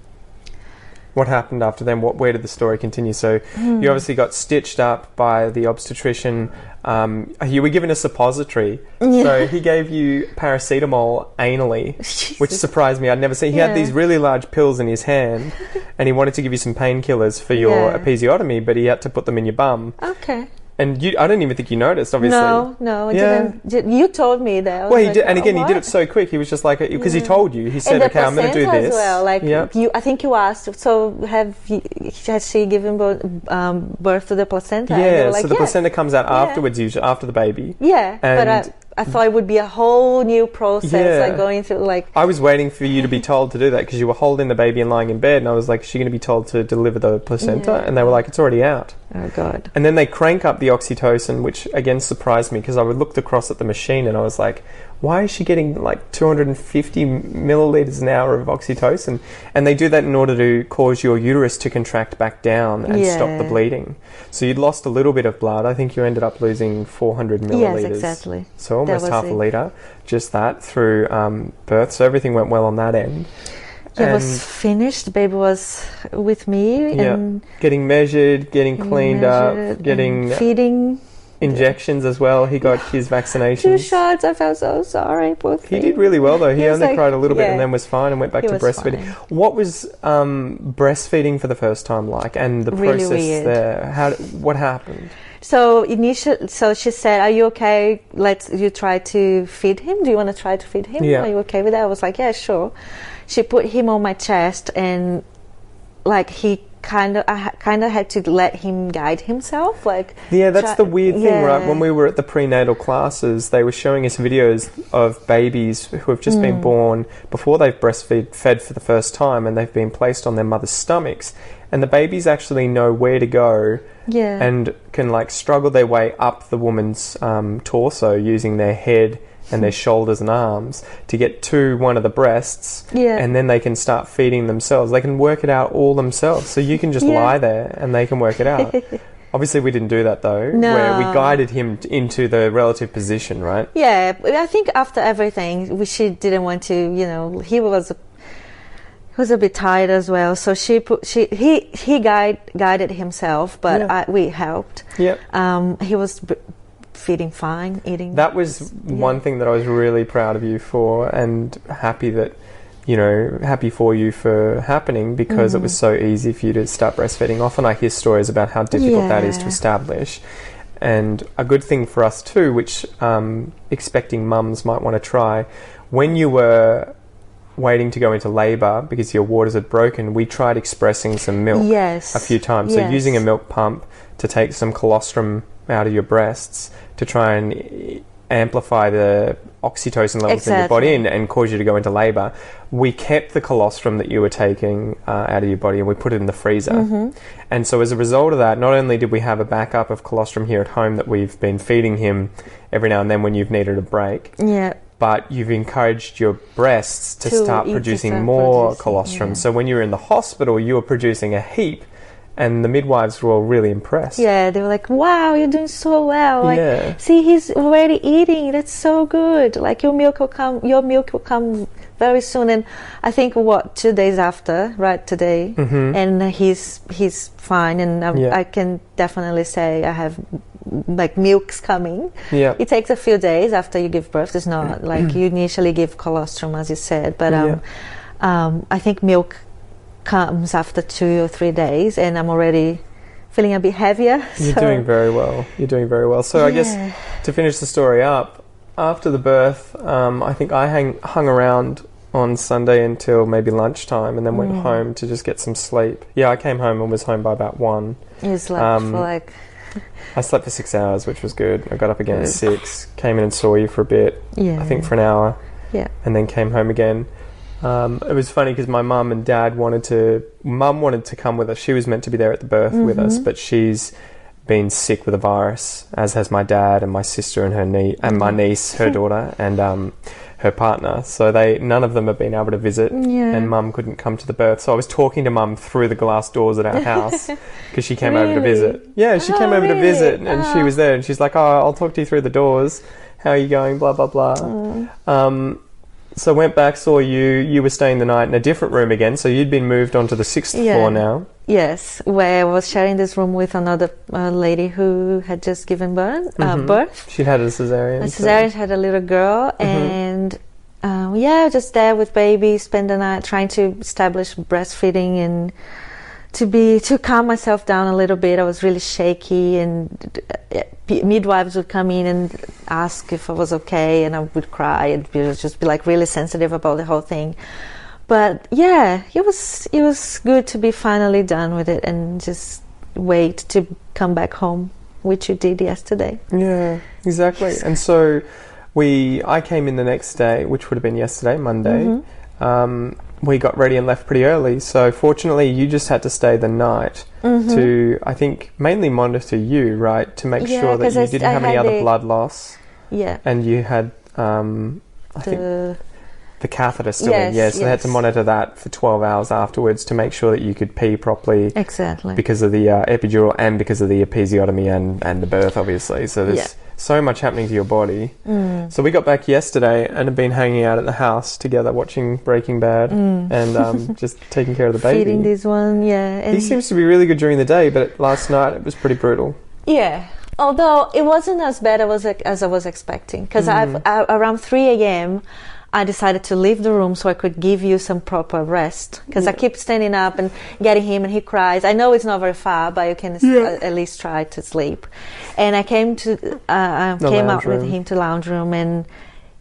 What happened after then? Where did the story continue? So you obviously got stitched up by the obstetrician. You were given a suppository. So he gave you paracetamol anally, which surprised me. I'd never seen. He had these really large pills in his hand, and he wanted to give you some painkillers for your episiotomy, but he had to put them in your bum. Okay. And I didn't even think you noticed, obviously. No, I didn't. You told me that. Well, he did, and again, he did it so quick. He was just like, because he told you. He said, "Okay, I'm going to do this." As well, like I think you asked. So has she given birth to the placenta? Yeah, like, so the placenta comes out afterwards, usually after the baby. Yeah, but I thought it would be a whole new process, like going through, like... I was waiting for you to be told to do that, because you were holding the baby and lying in bed, and I was like, is she going to be told to deliver the placenta? And they were like, it's already out. Oh, God. And then they crank up the oxytocin, which, again, surprised me, because I looked across at the machine, and I was like, why is she getting, like, 250 millilitres an hour of oxytocin? And they do that in order to cause your uterus to contract back down and stop the bleeding. So you'd lost a little bit of blood. I think you ended up losing 400 millilitres. Yes, exactly. So almost half a litre, just that, through birth. So everything went well on that end. Yeah, it was finished. The baby was with me. And getting measured, getting cleaned up, getting... feeding. Injections as well. He got his vaccinations. 2 shots. I felt so sorry. Poor thing. He did really well though. He only cried a little bit and then was fine and went back to breastfeeding. Fine. What was breastfeeding for the first time like, and the process weird. There? What happened? So she said, "Are you okay? You try to feed him. Do you want to try to feed him? Are you okay with that?" I was like, "Yeah, sure." She put him on my chest, and like I kind of had to let him guide himself. Like, that's the weird thing, right? When we were at the prenatal classes, they were showing us videos of babies who have just been born before they've fed for the first time, and they've been placed on their mother's stomachs, and the babies actually know where to go and can like struggle their way up the woman's torso using their head and their shoulders and arms to get to one of the breasts, and then they can start feeding themselves. They can work it out all themselves. So you can just lie there and they can work it out. Obviously, we didn't do that though. No. Where we guided him into the relative position, right? Yeah, I think after everything, she didn't want to. He was a bit tired as well. So he guided himself, but we helped. Yeah. He was feeding fine, eating. That was one thing that I was really proud of you for, and happy for you for happening, because it was so easy for you to start breastfeeding. Often I hear stories about how difficult that is to establish, and a good thing for us too, which expecting mums might want to try. When you were waiting to go into labour because your waters had broken, we tried expressing some milk a few times. So using a milk pump to take some colostrum out of your breasts to try and amplify the oxytocin levels in your body and cause you to go into labour. We kept the colostrum that you were taking out of your body, and we put it in the freezer. And so as a result of that, not only did we have a backup of colostrum here at home that we've been feeding him every now and then when you've needed a break, but you've encouraged your breasts to start producing more colostrum. So when you were in the hospital, you were producing a heap, And the midwives were all really impressed. Yeah, they were like, wow, you're doing so well. Like, Yeah. see, he's already eating. That's so good. Like, your milk will come very soon. And I think, 2 days after, right, today, and he's fine. And I can definitely say I have, like, milk's coming. Yeah. It takes a few days after you give birth. It's not like you initially give colostrum, as you said. But I think milk comes after 2 or 3 days, and I'm already feeling a bit heavier. You're doing very well. So I guess to finish the story up, after the birth, I think I hung around on Sunday until maybe lunchtime, and then went home to just get some sleep. Yeah, I came home and was home by about 1. You slept for like... I slept for 6 hours, which was good. I got up again at 6, came in and saw you for a bit, I think for an hour, and then came home again. It was funny because my mum and dad wanted to come with us. She was meant to be there at the birth with us, but she's been sick with a virus, as has my dad and my sister and my niece, her daughter, and her partner. So none of them have been able to visit, and mum couldn't come to the birth. So I was talking to mum through the glass doors at our house because she came over to visit. Yeah, she came over to visit, and she was there, and she's like, "Oh, I'll talk to you through the doors. How are you going? Blah blah blah." So went back, saw you. You were staying the night in a different room again. So you'd been moved onto the 6th floor now. Yes, where I was sharing this room with another lady who had just given birth. She'd had a cesarean. She had a little girl, and just there with baby, spend the night trying to establish breastfeeding and to calm myself down a little bit. I was really shaky, and midwives would come in and ask if I was okay, and I would cry and just be like really sensitive about the whole thing. But it was good to be finally done with it and just wait to come back home, which you did yesterday. Yeah, exactly. And so I came in the next day, which would have been yesterday, Monday. We got ready and left pretty early, so fortunately you just had to stay the night to, I think, mainly monitor you, right, to make sure that you didn't have any other blood loss. Yeah. And you had, I think, the catheter still in, so they had to monitor that for 12 hours afterwards to make sure that you could pee properly. Exactly. Because of the epidural and because of the episiotomy and the birth, obviously. So there's so much happening to your body. So we got back yesterday and have been hanging out at the house together watching Breaking Bad and just taking care of the baby. Feeding this one, And he seems to be really good during the day, but last night it was pretty brutal. Yeah. Although it wasn't as bad as I was expecting, because around 3 a.m. I decided to leave the room so I could give you some proper rest, because I keep standing up and getting him, and he cries. I know it's not very far, but you can at least try to sleep. And I came out with him to lounge room, and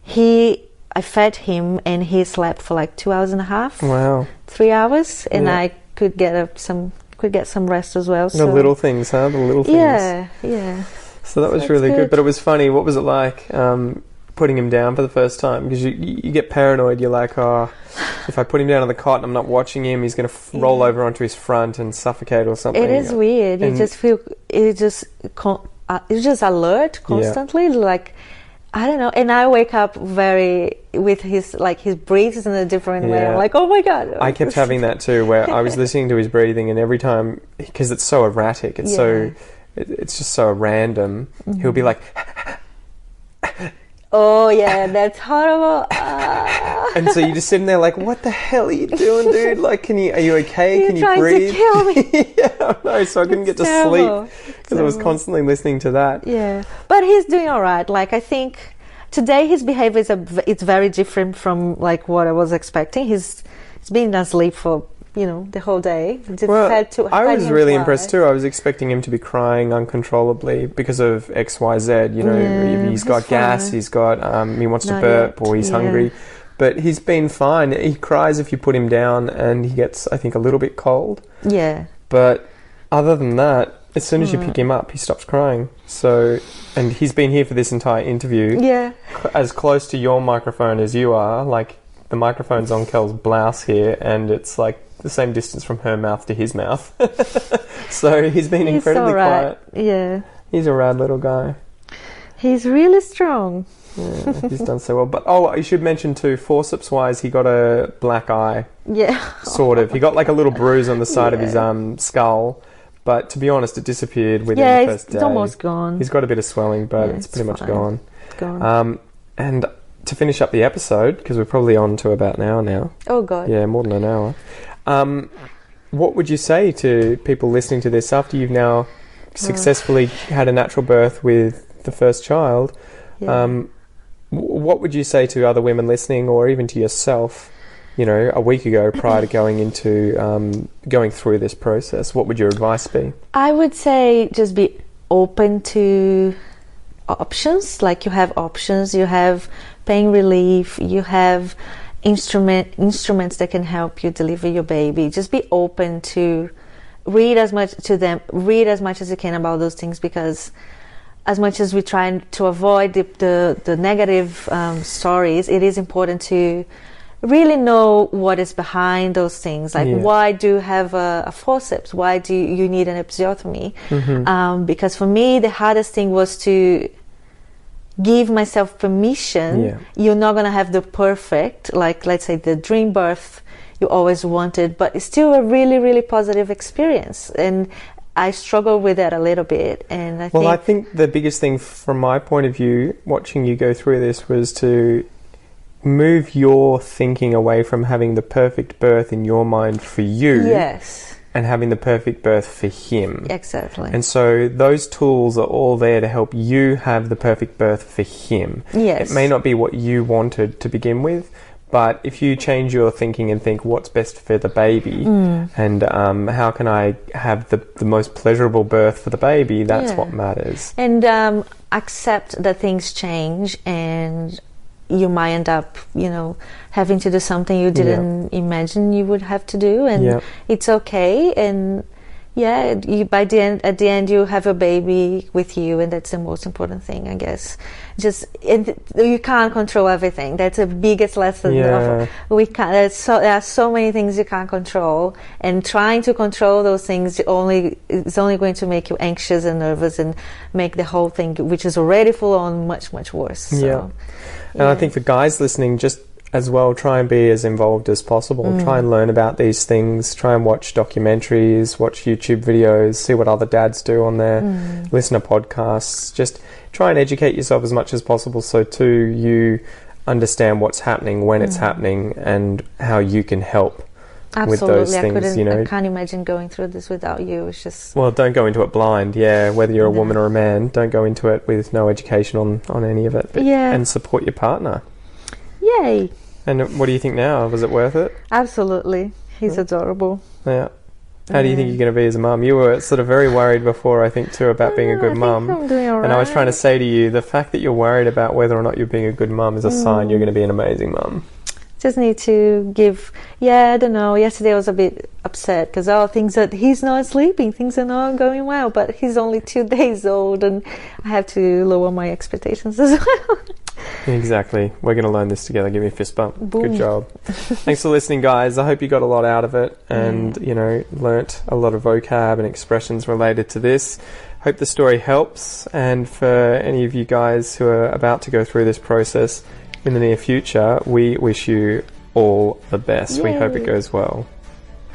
I fed him, and he slept for like 2 hours and a half. Wow. 3 hours, and I could get some rest as well. The little things, huh? The little things. Yeah. So that was really good. But it was funny. What was it like? Putting him down for the first time, because you get paranoid. You're like, oh, if I put him down on the cot and I'm not watching him, he's going to roll over onto his front and suffocate or something. It is weird. You just feel it's just alert constantly. Like, I don't know. And I wake up with his breathes in a different way. I'm like, oh my god. I kept having that too, where I was listening to his breathing, and every time, because it's so erratic, it's just so random. He'll be like. Oh yeah, that's horrible. And so you're just sitting there like, what the hell are you doing, dude? Like, are you okay? Can you breathe? You're trying to kill me. Yeah, I know. So I couldn't get to sleep because I was constantly listening to that. Yeah, but he's doing all right. Like, I think today his behavior it's very different from like what I was expecting. He's been asleep for the whole day. I was really impressed too. I was expecting him to be crying uncontrollably because of XYZ. He's got gas, he's got he wants to burp or he's hungry. But he's been fine. He cries if you put him down, and he gets, I think, a little bit cold. Yeah. But other than that, as soon as you pick him up, he stops crying. So, and he's been here for this entire interview. Yeah. As close to your microphone as you are. Like, the microphone's on Kel's blouse here, and it's like the same distance from her mouth to his mouth. So he's been incredibly quiet. Yeah. He's a rad little guy. He's really strong. Yeah, he's done so well. But you should mention too, forceps wise, he got a black eye. Yeah. Sort of. He got like a little bruise on the side of his skull, But to be honest, it disappeared within the first day. It's almost gone. He's got a bit of swelling, but it's pretty much gone. It's gone. And to finish up the episode, because we're probably on to about an hour now. Oh, God. Yeah, more than an hour. What would you say to people listening to this after you've now successfully had a natural birth with the first child? Yeah. What would you say to other women listening, or even to yourself, you know, a week ago prior to going through this process? What would your advice be? I would say just be open to options. Like, you have options, you have pain relief, you have instruments that can help you deliver your baby. Just be open to read as much as you can about those things, because as much as we try to avoid the negative stories, it is important to really know what is behind those things. Like, why do you have a forceps? Why do you need an episiotomy? Mm-hmm. Because for me, the hardest thing was to give myself permission. Yeah. You're not going to have the perfect, like, let's say, the dream birth you always wanted, but it's still a really, really positive experience. And I struggle with that a little bit. And I think the biggest thing from my point of view, watching you go through this, was to move your thinking away from having the perfect birth in your mind for you. Yes. And having the perfect birth for him. Exactly. And so those tools are all there to help you have the perfect birth for him. Yes. It may not be what you wanted to begin with, but if you change your thinking and think what's best for the baby, and how can I have the most pleasurable birth for the baby, that's what matters. And accept that things change, and you might end up, you know, having to do something you didn't imagine you would have to do, and it's okay. And at the end you have a baby with you, and that's the most important thing, I guess. You can't control everything. That's the biggest lesson. We can't. There are so many things you can't control, and trying to control those things is only going to make you anxious and nervous, and make the whole thing, which is already full on, much, much worse. So, and I think for guys listening, just as well, try and be as involved as possible. Try and learn about these things. Try and watch documentaries, watch YouTube videos, see what other dads do on there, listen to podcasts. Just try and educate yourself as much as possible, so too you understand what's happening, when it's happening, and how you can help. Absolutely. With those things. You know, I can't imagine going through this without you. It's just... Well, don't go into it blind, whether you're a woman or a man. Don't go into it with no education on any of it. And support your partner. Yay! And what do you think now? Was it worth it? Absolutely. He's adorable. Yeah. How do you think you're going to be as a mum? You were sort of very worried before, I think, too, about being a good mum. I'm doing all right. And I was trying to say to you, the fact that you're worried about whether or not you're being a good mum is a sign you're going to be an amazing mum. Just need to give... I don't know. Yesterday I was a bit upset because things that he's not sleeping, things are not going well, but he's only 2 days old, and I have to lower my expectations as well. Exactly. We're going to learn this together. Give me a fist bump. Boom. Good job. Thanks for listening, guys. I hope you got a lot out of it, and learnt a lot of vocab and expressions related to this. Hope the story helps, and for any of you guys who are about to go through this process in the near future, we wish you all the best. Yay. We hope it goes well.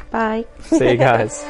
Bye. See you guys.